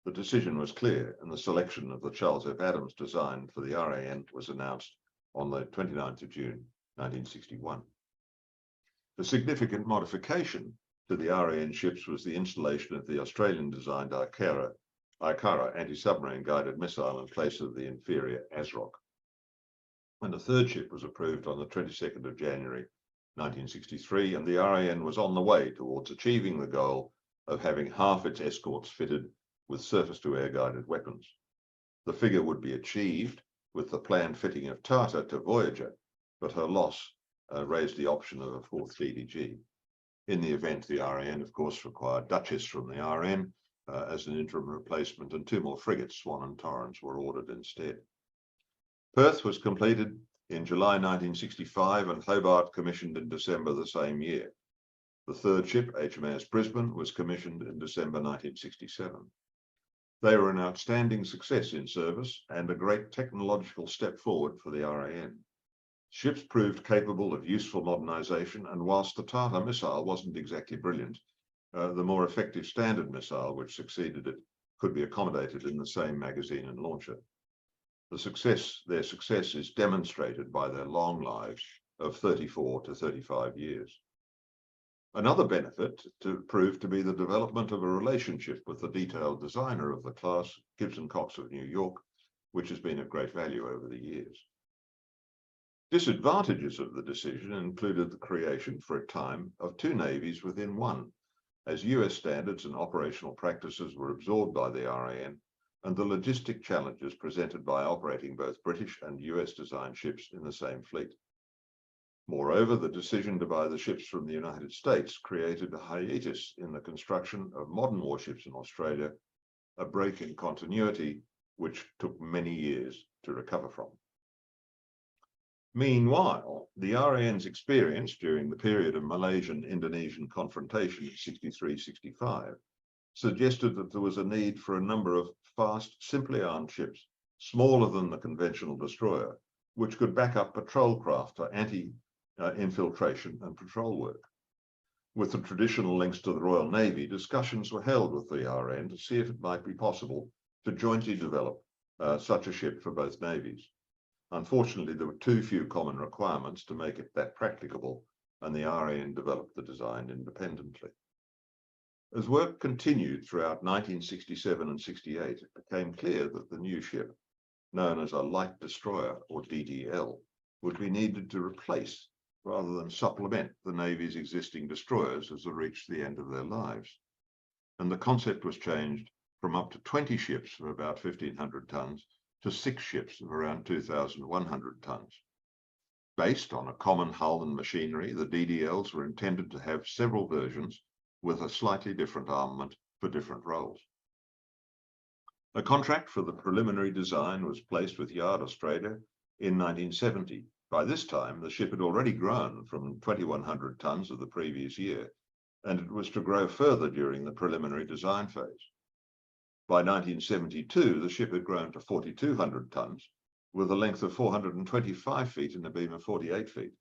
The decision was clear, and the selection of the Charles F. Adams design for the RAN was announced on the 29th of June, 1961. The significant modification to the RAN ships was the installation of the Australian-designed Ikara anti-submarine guided missile in place of the inferior ASROC. And a third ship was approved on the 22nd of January 1963, and the RAN was on the way towards achieving the goal of having half its escorts fitted with surface-to-air guided weapons. The figure would be achieved with the planned fitting of Tata to Voyager, but her loss raised the option of a fourth DDG. In the event, the RAN, of course, required Duchess from the RN as an interim replacement, and 2 more frigates, Swan and Torrens, were ordered instead. Perth was completed in July 1965 and Hobart commissioned in December the same year. The third ship, HMAS Brisbane, was commissioned in December 1967. They were an outstanding success in service and a great technological step forward for the RAN. Ships proved capable of useful modernization, and whilst the Tata missile wasn't exactly brilliant, the more effective Standard missile, which succeeded it, could be accommodated in the same magazine and launcher. Their success is demonstrated by their long lives of 34 to 35 years. Another benefit proved to be the development of a relationship with the detailed designer of the class, Gibson Cox of New York, which has been of great value over the years. Disadvantages of the decision included the creation, for a time, of 2 navies within one, as US standards and operational practices were absorbed by the RAN, and the logistic challenges presented by operating both British and US designed ships in the same fleet. Moreover, the decision to buy the ships from the United States created a hiatus in the construction of modern warships in Australia, a break in continuity which took many years to recover from. Meanwhile, the RAN's experience during the period of Malaysian-Indonesian confrontation in 63-65 suggested that there was a need for a number of fast, simply armed ships, smaller than the conventional destroyer, which could back up patrol craft for anti-infiltration and patrol work. With the traditional links to the Royal Navy, discussions were held with the RN to see if it might be possible to jointly develop such a ship for both navies. Unfortunately, there were too few common requirements to make it that practicable, and the RN developed the design independently. As work continued throughout 1967 and 68, it became clear that the new ship, known as a light destroyer, or DDL, would be needed to replace rather than supplement the Navy's existing destroyers as they reached the end of their lives. And the concept was changed from up to 20 ships of about 1,500 tons to 6 ships of around 2,100 tons. Based on a common hull and machinery, the DDLs were intended to have several versions with a slightly different armament for different roles. A contract for the preliminary design was placed with Yard Australia in 1970. By this time, the ship had already grown from 2,100 tons of the previous year, and it was to grow further during the preliminary design phase. By 1972, the ship had grown to 4,200 tons, with a length of 425 feet and a beam of 48 feet.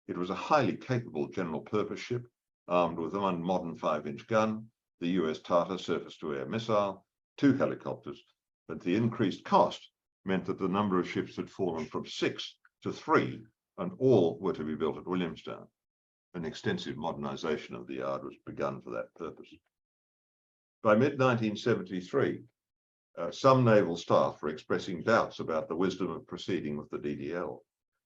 It was a highly capable general-purpose ship, armed with one modern 5-inch gun, the US Tata surface-to-air missile, 2 helicopters, but the increased cost meant that the number of ships had fallen from 6 to 3, and all were to be built at Williamstown. An extensive modernization of the yard was begun for that purpose. By mid-1973, some naval staff were expressing doubts about the wisdom of proceeding with the DDL,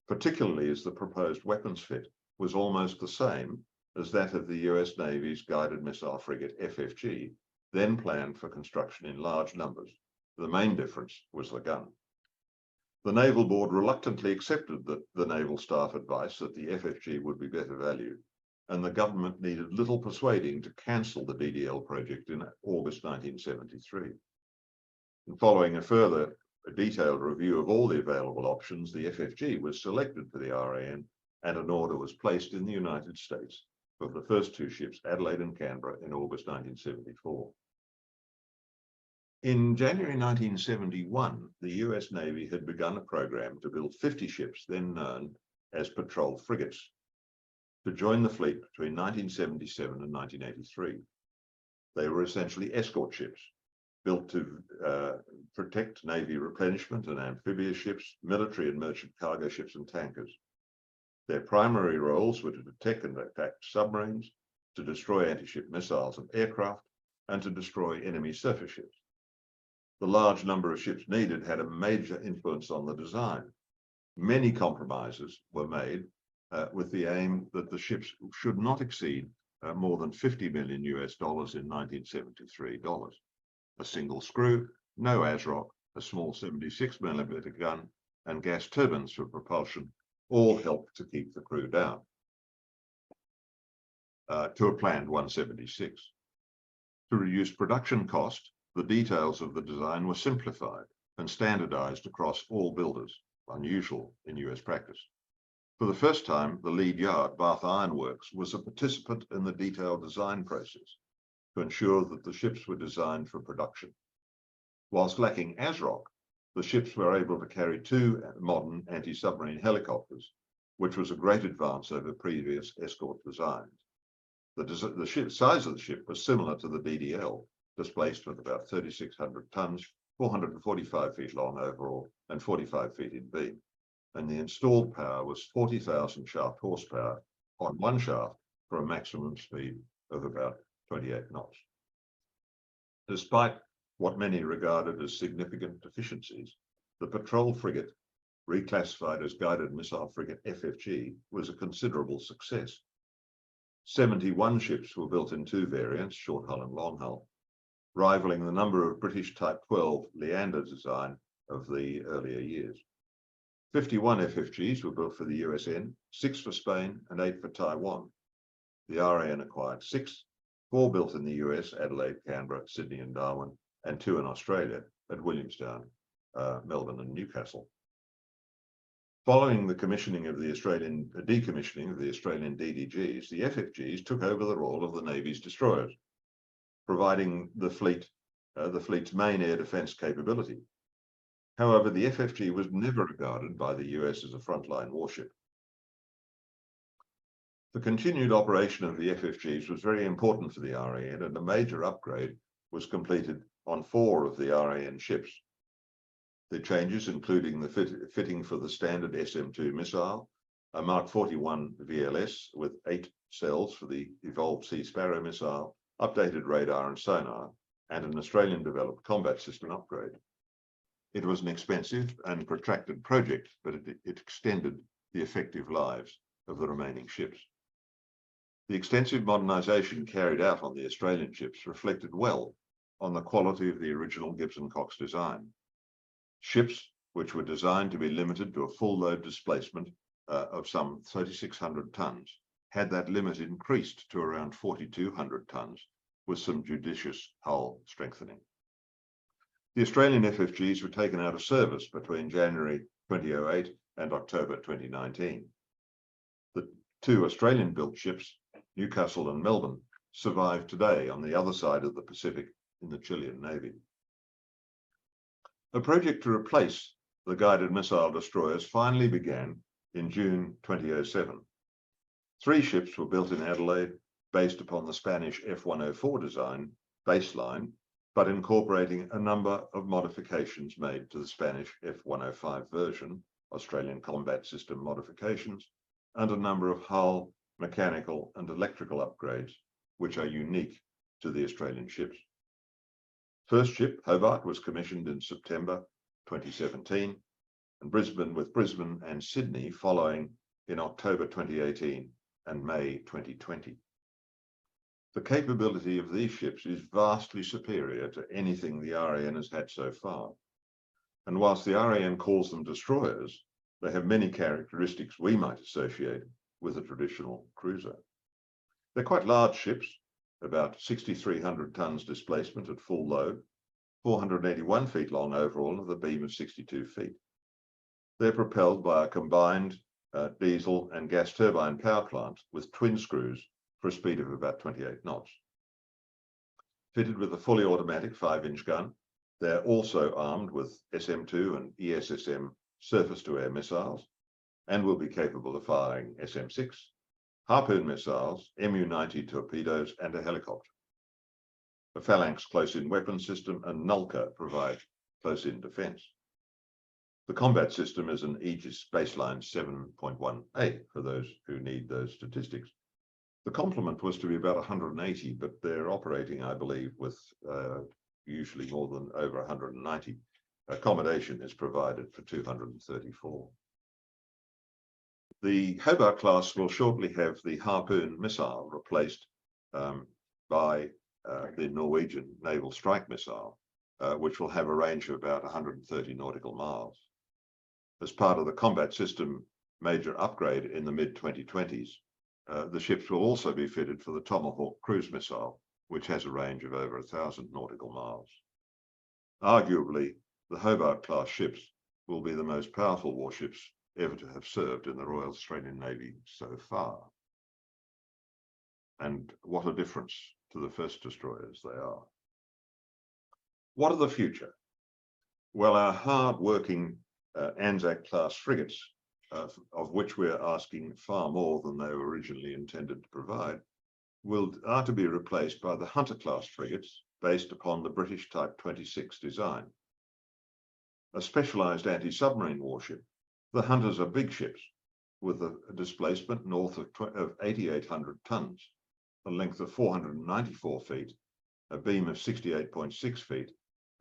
particularly as the proposed weapons fit was almost the same as that of the US Navy's guided missile frigate FFG, then planned for construction in large numbers. The main difference was the gun. The Naval Board reluctantly accepted the naval staff advice that the FFG would be better valued, and the government needed little persuading to cancel the DDL project in August 1973. And following a further detailed review of all the available options, the FFG was selected for the RAN, and an order was placed in the United States for the first 2 ships, Adelaide and Canberra, in August 1974. In January 1971, the US Navy had begun a program to build 50 ships, then known as patrol frigates, to join the fleet between 1977 and 1983. They were essentially escort ships, built to protect Navy replenishment and amphibious ships, military and merchant cargo ships and tankers. Their primary roles were to detect and attack submarines, to destroy anti-ship missiles and aircraft, and to destroy enemy surface ships. The large number of ships needed had a major influence on the design. Many compromises were made with the aim that the ships should not exceed more than $50 million in 1973 dollars. A single screw, no ASROC, a small 76mm gun, and gas turbines for propulsion all helped to keep the crew down to a planned 176. To reduce production cost, the details of the design were simplified and standardized across all builders, unusual in US practice. For the first time, the lead yard, Bath Iron Works, was a participant in the detailed design process to ensure that the ships were designed for production. Whilst lacking ASROC, the ships were able to carry 2 modern anti-submarine helicopters, which was a great advance over previous escort designs. The ship size of the ship was similar to the DDL, displaced with about 3,600 tons, 445 feet long overall, and 45 feet in beam. And the installed power was 40,000 shaft horsepower on one shaft for a maximum speed of about 28 knots. Despite what many regarded as significant deficiencies, the patrol frigate, reclassified as Guided Missile Frigate FFG, was a considerable success. 71 ships were built in 2 variants, short hull and long hull, rivaling the number of British Type 12 Leander design of the earlier years. 51 FFGs were built for the USN, 6 for Spain and 8 for Taiwan. The RAN acquired 6, 4 built in the US, Adelaide, Canberra, Sydney and Darwin, and 2 in Australia at Williamstown, Melbourne and Newcastle. Following the decommissioning of the Australian DDGs, the FFGs took over the role of the Navy's destroyers, providing the fleet's main air defence capability. However, the FFG was never regarded by the US as a frontline warship. The continued operation of the FFGs was very important for the RAN, and a major upgrade was completed on 4 of the RAN ships. The changes including the fitting for the standard SM-2 missile, a Mark 41 VLS with 8 cells for the evolved Sea Sparrow missile, updated radar and sonar, and an Australian-developed combat system upgrade. It was an expensive and protracted project, but it extended the effective lives of the remaining ships. The extensive modernisation carried out on the Australian ships reflected well on the quality of the original Gibson-Cox design. Ships, which were designed to be limited to a full load displacement of some 3,600 tons, had that limit increased to around 4,200 tons with some judicious hull strengthening. The Australian FFGs were taken out of service between January 2008 and October 2019. The 2 Australian-built ships, Newcastle and Melbourne, survive today on the other side of the Pacific in the Chilean Navy. A project to replace the guided missile destroyers finally began in June 2007. 3 ships were built in Adelaide based upon the Spanish F-104 design baseline, but incorporating a number of modifications made to the Spanish F-105 version, Australian Combat System modifications, and a number of hull, mechanical and electrical upgrades, which are unique to the Australian ships. First ship, Hobart, was commissioned in September 2017, and Brisbane and Sydney following in October 2018 and May 2020. The capability of these ships is vastly superior to anything the RAN has had so far. And whilst the RAN calls them destroyers, they have many characteristics we might associate with a traditional cruiser. They're quite large ships, about 6,300 tons displacement at full load, 481 feet long overall with a beam of 62 feet. They're propelled by a combined diesel and gas turbine power plant with twin screws for a speed of about 28 knots. Fitted with a fully automatic 5-inch gun, they're also armed with SM-2 and ESSM surface-to-air missiles and will be capable of firing SM-6, Harpoon missiles, MU-90 torpedoes and a helicopter. A Phalanx close-in weapon system and Nulka provide close-in defence. The combat system is an Aegis baseline 7.18 for those who need those statistics. The complement was to be about 180, but they're operating, I believe, with usually more than over 190. Accommodation is provided for 234. The Hobart class will shortly have the Harpoon missile replaced by the Norwegian Naval Strike Missile, which will have a range of about 130 nautical miles. As part of the combat system major upgrade in the mid-2020s, the ships will also be fitted for the Tomahawk cruise missile, which has a range of over 1,000 nautical miles. Arguably, the Hobart class ships will be the most powerful warships ever to have served in the Royal Australian Navy so far. And what a difference to the first destroyers they are. What of the future? Well, our hard-working Anzac class frigates, of which we're asking far more than they were originally intended to provide, are to be replaced by the Hunter class frigates based upon the British Type 26 design. A specialized anti-submarine warship, the Hunters are big ships with a displacement north of 8,800 tons, a length of 494 feet, a beam of 68.6 feet,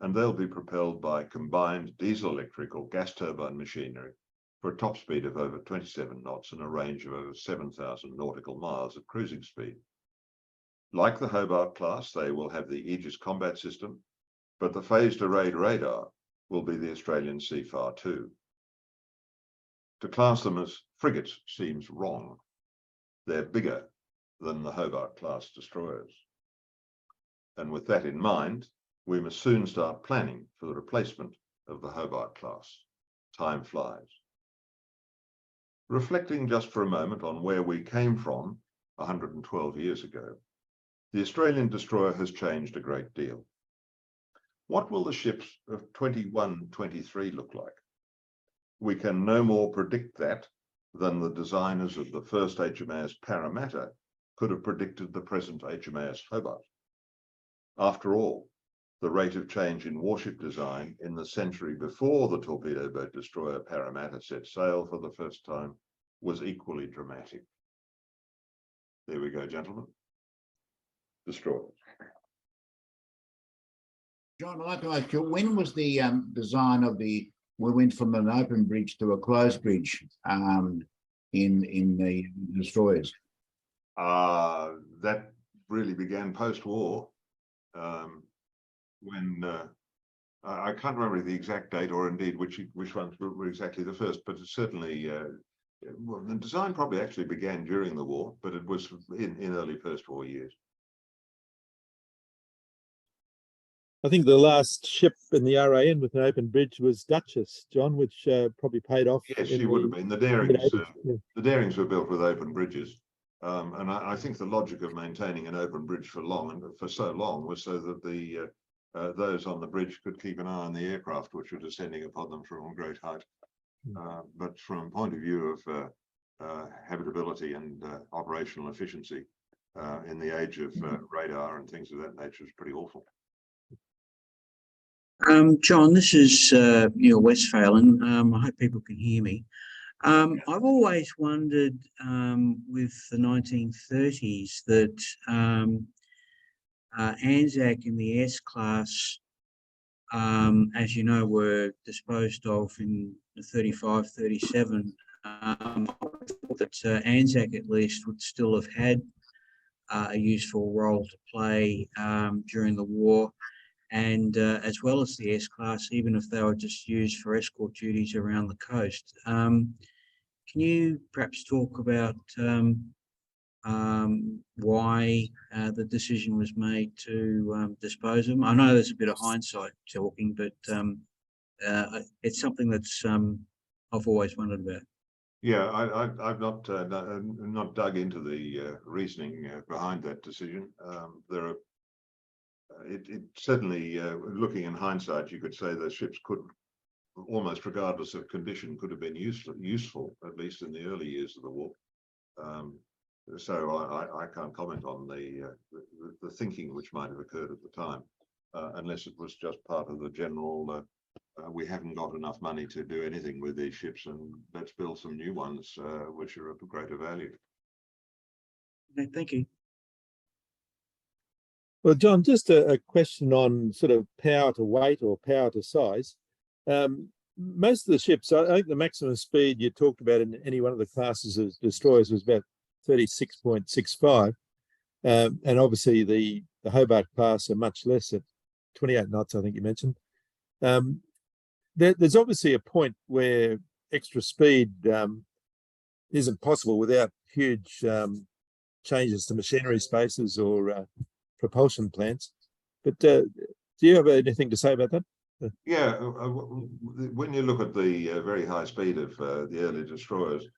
and they'll be propelled by combined diesel-electric or gas turbine machinery for a top speed of over 27 knots and a range of over 7,000 nautical miles at cruising speed. Like the Hobart class, they will have the Aegis combat system, but the phased array radar will be the Australian Seafire 2. To class them as frigates seems wrong. They're bigger than the Hobart class destroyers. And with that in mind, we must soon start planning for the replacement of the Hobart class. Time flies. Reflecting just for a moment on where we came from 112 years ago, the Australian destroyer has changed a great deal. What will the ships of 21-23 look like? We can no more predict that than the designers of the first HMAS Parramatta could have predicted the present HMAS Hobart. After all, the rate of change in warship design in the century before the torpedo boat destroyer Parramatta set sail for the first time was equally dramatic. There we go, gentlemen. Destroyers. John, I'd like to ask you, when was the design of we went from an open bridge to a closed bridge in the destroyers? That really began post-war, when I can't remember the exact date or indeed which ones were exactly the first, but it's certainly well, the design probably actually began during the war, but it was in early post-war years. I think the last ship in the RAN with an open bridge was Duchess, John, which probably paid off. Yes, she would have been. The Darings, yeah. The Darings were built with open bridges. And I think the logic of maintaining an open bridge for so long was so that the those on the bridge could keep an eye on the aircraft which were descending upon them from a great height. But from a point of view of habitability and operational efficiency in the age of radar and things of that nature, is pretty awful. John, this is Neil Westphalen. I hope people can hear me. I've always wondered with the 1930s that Anzac in the S-class, as you know, were disposed of in the 35, 37, that Anzac at least would still have had a useful role to play during the war. And as well as the S-class, even if they were just used for escort duties around the coast. Can you perhaps talk about why the decision was made to dispose of them? I know there's a bit of hindsight talking, but it's something that's I've always wondered about. Yeah, I've not dug into the reasoning behind that decision. There are. It certainly, looking in hindsight, you could say those ships could, almost regardless of condition, could have been useful, at least in the early years of the war. So I can't comment on the thinking which might have occurred at the time, unless it was just part of the general, we haven't got enough money to do anything with these ships, and let's build some new ones which are of greater value. Okay, thank you. Well, John, just a question on sort of power to weight or power to size. Most of the ships, I think the maximum speed you talked about in any one of the classes of destroyers was about 36.65. And obviously the Hobart class are much less at 28 knots, I think you mentioned. There's obviously a point where extra speed isn't possible without huge changes to machinery spaces or propulsion plants. But do you have anything to say about that? Yeah, when you look at the very high speed of the early destroyers,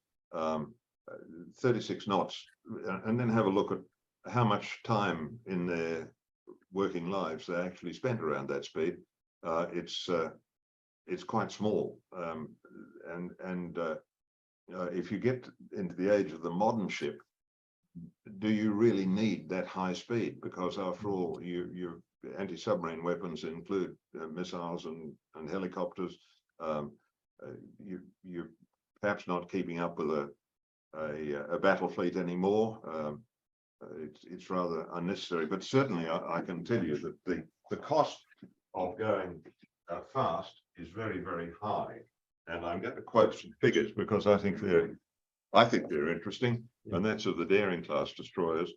36 knots, and then have a look at how much time in their working lives they actually spent around that speed, it's quite small. If you get into the age of the modern ship, do you really need that high speed? Because after all, your anti-submarine weapons include missiles and helicopters. You're perhaps not keeping up with a battle fleet anymore. It's rather unnecessary, but certainly I can tell you that the cost of going fast is very, very high. And I'm going to quote some figures because I think they're interesting, and that's of the daring class destroyers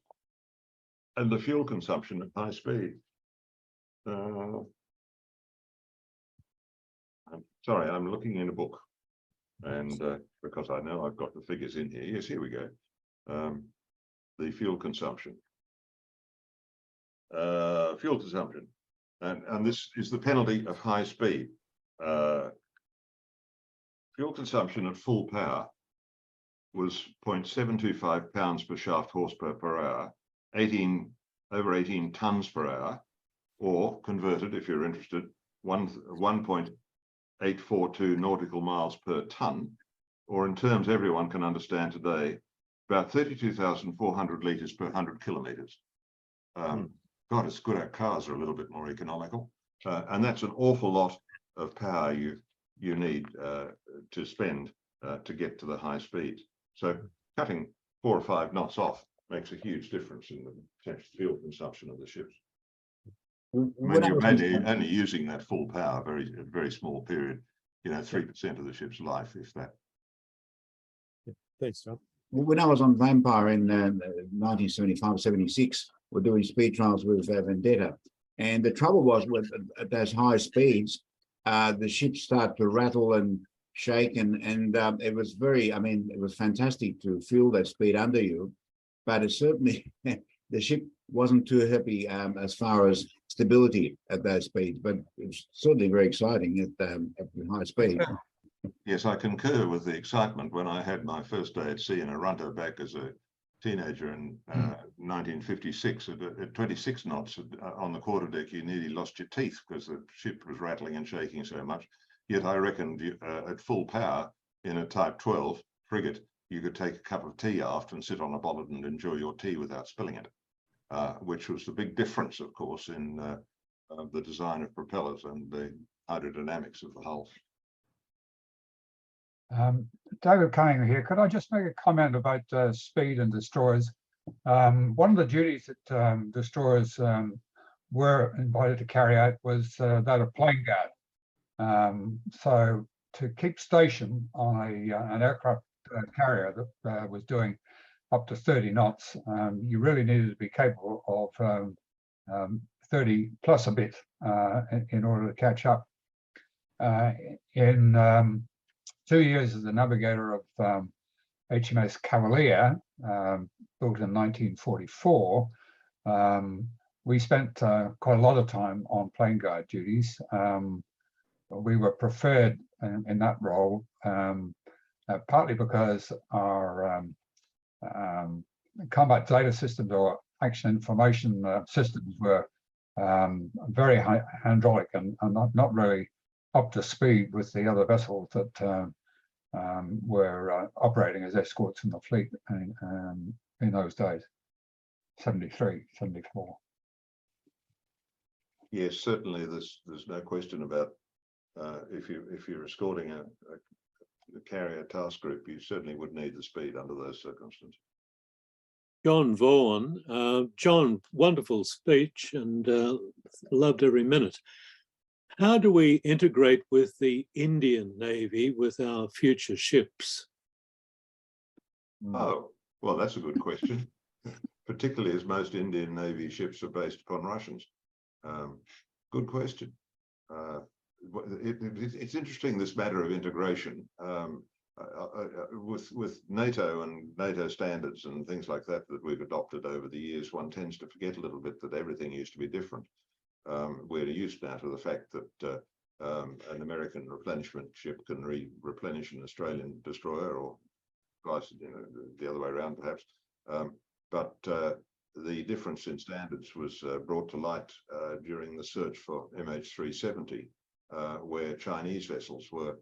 and the fuel consumption at high speed. I'm sorry, I'm looking in a book, and because I know I've got the figures in here. Yes, here we go. The fuel consumption. Fuel consumption, and this is the penalty of high speed. Fuel consumption at full power was 0.725 pounds per shaft horsepower per hour, over 18 tons per hour, or converted, if you're interested, 1.842 nautical miles per ton, or in terms everyone can understand today, about 32,400 litres per 100 kilometres. God, it's good our cars are a little bit more economical. And that's an awful lot of power you need to spend to get to the high speed. So cutting 4 or 5 knots off makes a huge difference in the potential fuel consumption of the ships. When you're only using that full power, very small period, 3% of the ship's life, if that. Yeah. Thanks, John. When I was on Vampire in 1975-76, we're doing speed trials with Vendetta. And the trouble was with at those high speeds, the ships start to rattle and shake, and it was it was fantastic to feel that speed under you, but it certainly the ship wasn't too happy as far as stability at those speeds, but it was certainly very exciting at the high speed. Yes, I concur with the excitement when I had my first day at sea in Oronto back as a teenager in 1956. At 26 knots on the quarterdeck, you nearly lost your teeth because the ship was rattling and shaking so much. Yet I reckoned at full power in a Type 12 frigate, you could take a cup of tea aft and sit on a bollard and enjoy your tea without spilling it, which was the big difference, of course, in the design of propellers and the hydrodynamics of the hull. David Cunningham here. Could I just make a comment about speed and destroyers? One of the duties that destroyers were invited to carry out was that of plane guard. So to keep station on an aircraft carrier that was doing up to 30 knots, you really needed to be capable of 30 plus a bit in order to catch up. In 2 years as a navigator of HMS Cavalier, built in 1944, we spent quite a lot of time on plane guard duties. We were preferred in that role, partly because our combat data systems or action information systems were very hydraulic and not really up to speed with the other vessels that were operating as escorts in the fleet in those days, 73, 74. Yes, certainly there's no question about if you're escorting a carrier task group, you certainly would need the speed under those circumstances. John Vaughan. John, wonderful speech and loved every minute. How do we integrate with the Indian Navy with our future ships? Oh, well, that's a good question, particularly as most Indian Navy ships are based upon Russians. Good question. It's interesting, this matter of integration with NATO and NATO standards and things like that that we've adopted over the years. One tends to forget a little bit that everything used to be different. We're used now to the fact that an American replenishment ship can replenish an Australian destroyer, or vice, the other way around perhaps. But the difference in standards was brought to light during the search for MH370, where Chinese vessels were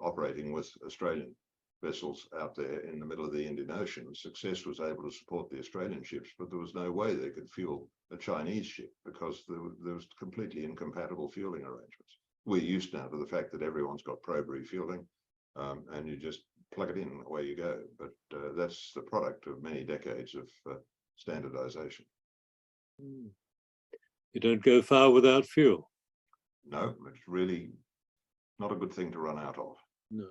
operating with Australian vessels out there in the middle of the Indian Ocean. Success was able to support the Australian ships, but there was no way they could fuel a Chinese ship because there was completely incompatible fueling arrangements. We're used now to the fact that everyone's got probe refueling, and you just plug it in, away you go. But that's the product of many decades of standardization. You don't go far without fuel. No, it's really not a good thing to run out of. No.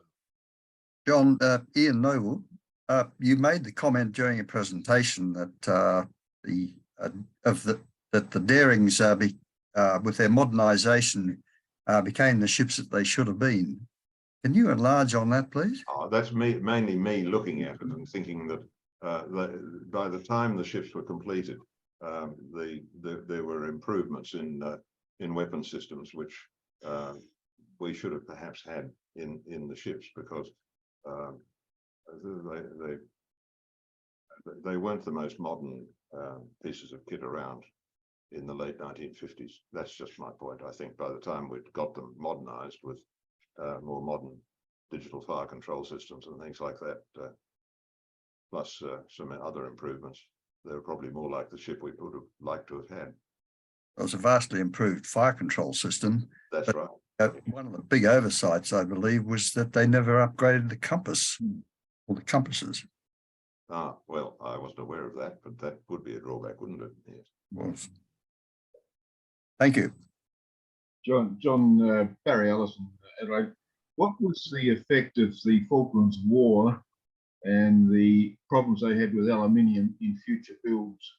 John, Ian Naval, you made the comment during your presentation that the Darings with their modernisation became the ships that they should have been. Can you enlarge on that, please? That's mainly me looking at it and thinking that by the time the ships were completed, there were improvements in weapon systems which we should have perhaps had in the ships, because they weren't the most modern pieces of kit around in the late 1950s. That's just my point. I think by the time we'd got them modernized with more modern digital fire control systems and things like that, plus some other improvements, they were probably more like the ship we would have liked to have had. It was a vastly improved fire control system. That's right. One of the big oversights, I believe, was that they never upgraded the compass or the compasses. Well, I wasn't aware of that, but that would be a drawback, wouldn't it? Yes. Was. Thank you. John Barry Ellison, Adelaide. What was the effect of the Falklands War and the problems they had with aluminium in future builds?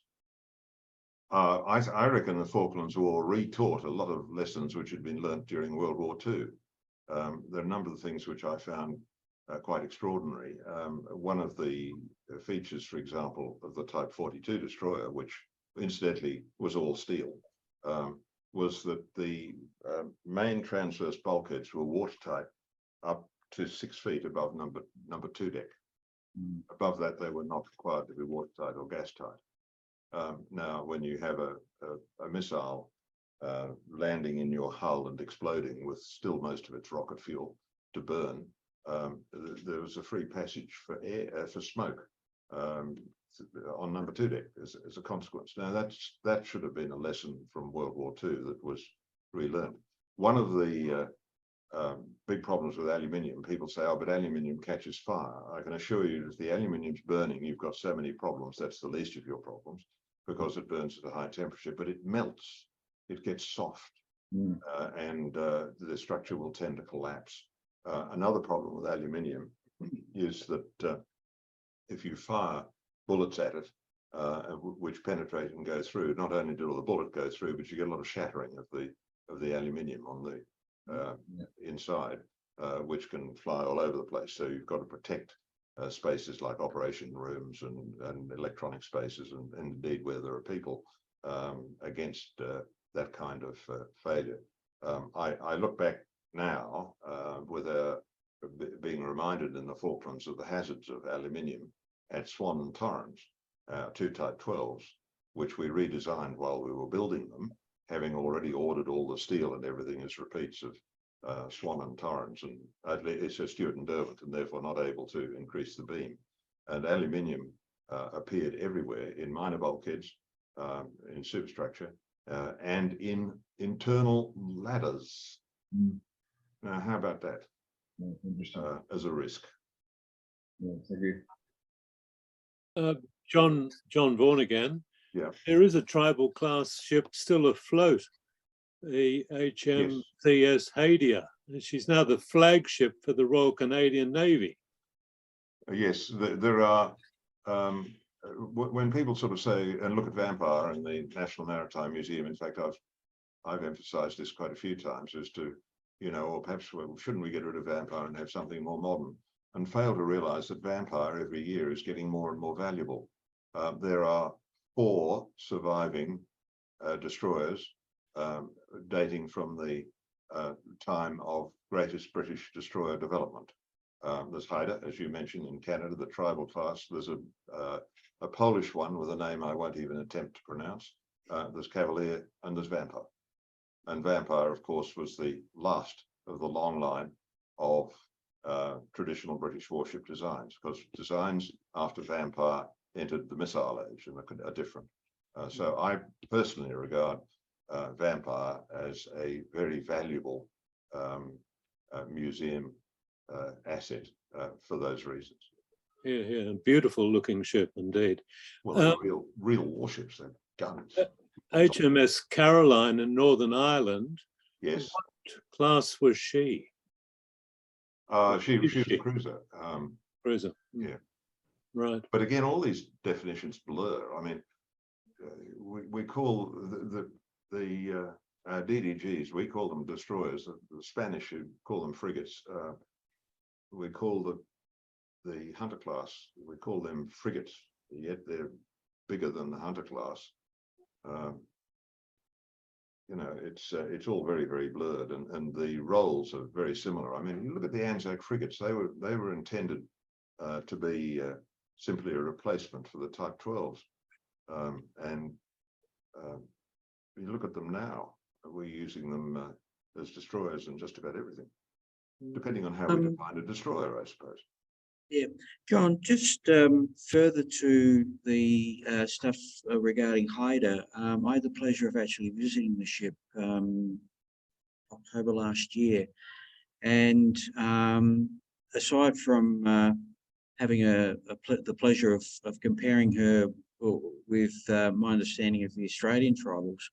I reckon the Falklands War retaught a lot of lessons which had been learnt during World War II. There are a number of things which I found quite extraordinary. One of the features, for example, of the Type 42 destroyer, which incidentally was all steel, was that the main transverse bulkheads were watertight up to 6 feet above number 2 deck. Above that, they were not required to be watertight or gas tight. Now, when you have a missile landing in your hull and exploding with still most of its rocket fuel to burn, there was a free passage for air, for smoke on number 2 deck as a consequence. Now, that should have been a lesson from World War II that was relearned. One of the big problems with aluminium, people say, oh, but aluminium catches fire. I can assure you, if the aluminium's burning, you've got so many problems. That's the least of your problems, because it burns at a high temperature, but it melts, it gets soft, and the structure will tend to collapse. Another problem with aluminium is that if you fire bullets at it, which penetrate and go through, not only will the bullet go through, but you get a lot of shattering of the aluminium on the inside, which can fly all over the place. So you've got to protect spaces like operation rooms and electronic spaces, and indeed where there are people, against that kind of failure. I look back now with being reminded in the Falklands of the hazards of aluminium at Swan and Torrens, 2 Type 12s, which we redesigned while we were building them, having already ordered all the steel and everything as repeats of Swan and Torrens, and it's a Stewart and Derwent, and therefore not able to increase the beam. And aluminium appeared everywhere in minor bulkheads, in superstructure, and in internal ladders. Now, how about that? Interesting. As a risk? Thank you. John Vaughan again. Yeah. There is a tribal class ship still afloat, the HMCS Hadia. She's now the flagship for the Royal Canadian Navy. Yes, there are. When people sort of say and look at Vampire and the National Maritime Museum, in fact, I've emphasised this quite a few times as to, you know, or perhaps shouldn't we get rid of Vampire and have something more modern, and fail to realise that Vampire every year is getting more and more valuable. There are 4 surviving destroyers dating from the time of greatest British destroyer development. There's Haida, as you mentioned, in Canada, the tribal class. There's a Polish one with a name I won't even attempt to pronounce. There's Cavalier and there's Vampire. And Vampire, of course, was the last of the long line of traditional British warship designs, because designs after Vampire entered the missile age and are different. So I personally regard Vampire as a very valuable museum asset for those reasons. Yeah, beautiful looking ship indeed. Well, they're real warships, they're guns. HMS Caroline in Northern Ireland. Yes. What class was she? She was a cruiser. Cruiser. Yeah. Right. But again, all these definitions blur. I mean, we call the DDGs, we call them destroyers. The Spanish who call them frigates. We call the Hunter class, we call them frigates, yet they're bigger than the Hunter class. You know, it's all very, very blurred, and the roles are very similar. I mean, you look at the Anzac frigates; they were intended to be simply a replacement for the Type 12s, and you look at them now, we're using them as destroyers in just about everything, depending on how we define a destroyer, I suppose. Yeah, John, just further to the stuff regarding Haida, I had the pleasure of actually visiting the ship October last year, and aside from having the pleasure of comparing her with my understanding of the Australian tribals,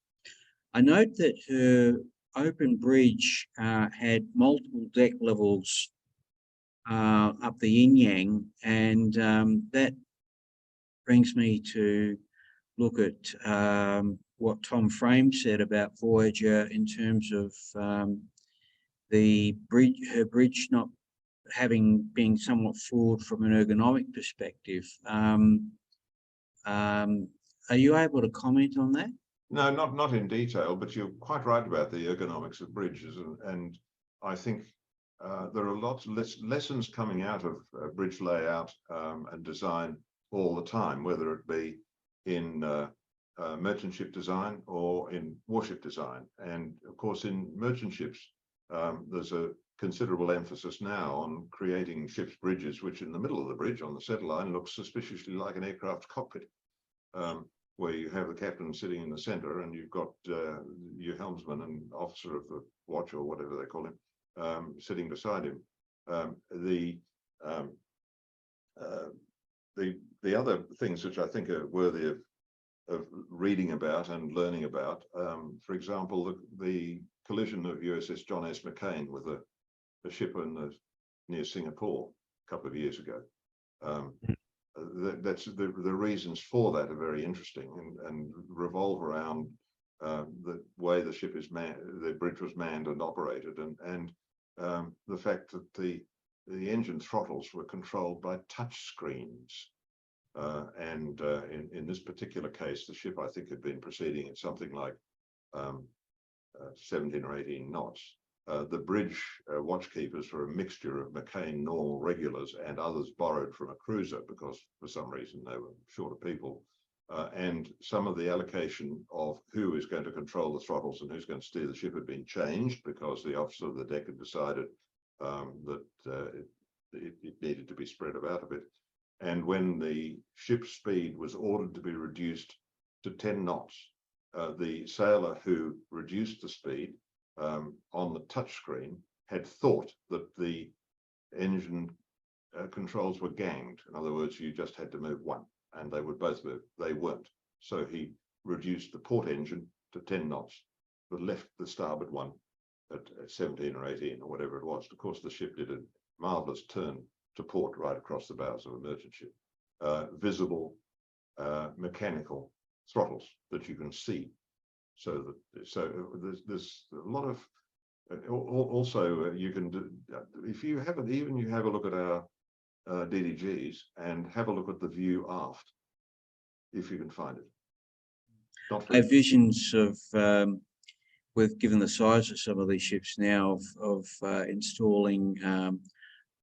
I note that her open bridge had multiple deck levels up the yin yang, and that brings me to look at what Tom Frame said about Voyager in terms of the bridge, her bridge not being somewhat flawed from an ergonomic perspective. Are you able to comment on that? No, not in detail, but you're quite right about the ergonomics of bridges, and I think there are lots of lessons coming out of bridge layout and design all the time, whether it be in merchant ship design or in warship design. And of course, in merchant ships, there's a considerable emphasis now on creating ships' bridges, which in the middle of the bridge on the centerline looks suspiciously like an aircraft cockpit, where you have the captain sitting in the center and you've got your helmsman and officer of the watch, or whatever they call him, sitting beside him. The other things which I think are worthy of reading about and learning about, for example, the collision of USS John S. McCain with a ship near Singapore a couple of years ago. That's the reasons for that are very interesting and revolve around the way the ship is manned, the bridge was manned and operated, and the fact that the engine throttles were controlled by touch screens. And in this particular case, the ship, I think, had been proceeding at something like 17 or 18 knots. The bridge watchkeepers were a mixture of McCain normal regulars and others borrowed from a cruiser, because for some reason they were short of people. And some of the allocation of who is going to control the throttles and who's going to steer the ship had been changed, because the officer of the deck had decided that it needed to be spread about a bit. And when the ship's speed was ordered to be reduced to 10 knots, the sailor who reduced the speed on the touchscreen had thought that the engine controls were ganged. In other words, you just had to move one. and they weren't. So he reduced the port engine to 10 knots, but left the starboard one at 17 or 18 or whatever it was. Of course, the ship did a marvelous turn to port right across the bows of a merchant ship. Visible mechanical throttles that you can see. So there's a lot of also you can do, if you have even you have a look at our DDGs and have a look at the view aft, if you can find it. Not I have visions of, given the size of some of these ships now, of installing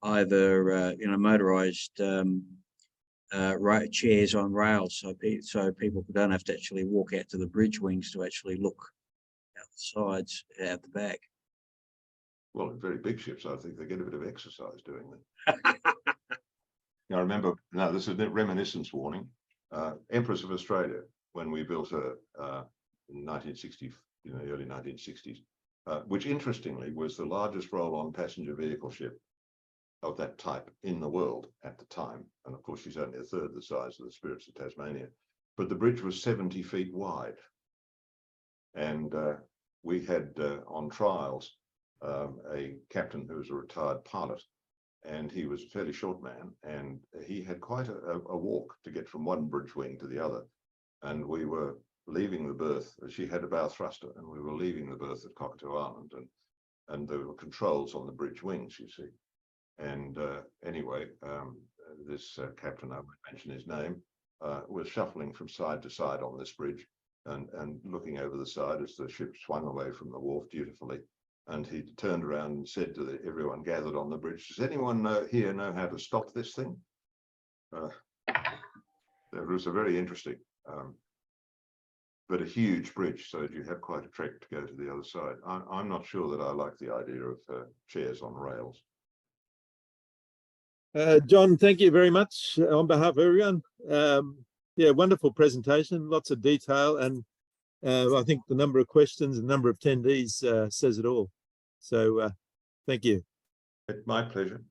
either motorized chairs on rails, so people don't have to actually walk out to the bridge wings to actually look out the sides, out the back. Well, in very big ships, I think they get a bit of exercise doing that. I remember, now this is a reminiscence warning, Empress of Australia, when we built her in 1960, early 1960s, which interestingly was the largest roll-on passenger vehicle ship of that type in the world at the time. And of course, she's only a third the size of the Spirits of Tasmania, but the bridge was 70 feet wide. And we had on trials a captain who was a retired pilot, and he was a fairly short man, and he had quite a walk to get from one bridge wing to the other. And we were leaving the berth. She had a bow thruster, and we were leaving the berth at Cockatoo Island, and there were controls on the bridge wings, you see. And anyway, this captain, I won't mention his name, was shuffling from side to side on this bridge and looking over the side as the ship swung away from the wharf dutifully. And he turned around and said to everyone gathered on the bridge, "Does anyone here know how to stop this thing?" It was a very interesting, but a huge bridge, so you have quite a trek to go to the other side. I'm not sure that I like the idea of chairs on rails. John, thank you very much on behalf of everyone. Yeah, wonderful presentation, lots of detail, and I think the number of questions and number of attendees says it all. So thank you. It's my pleasure.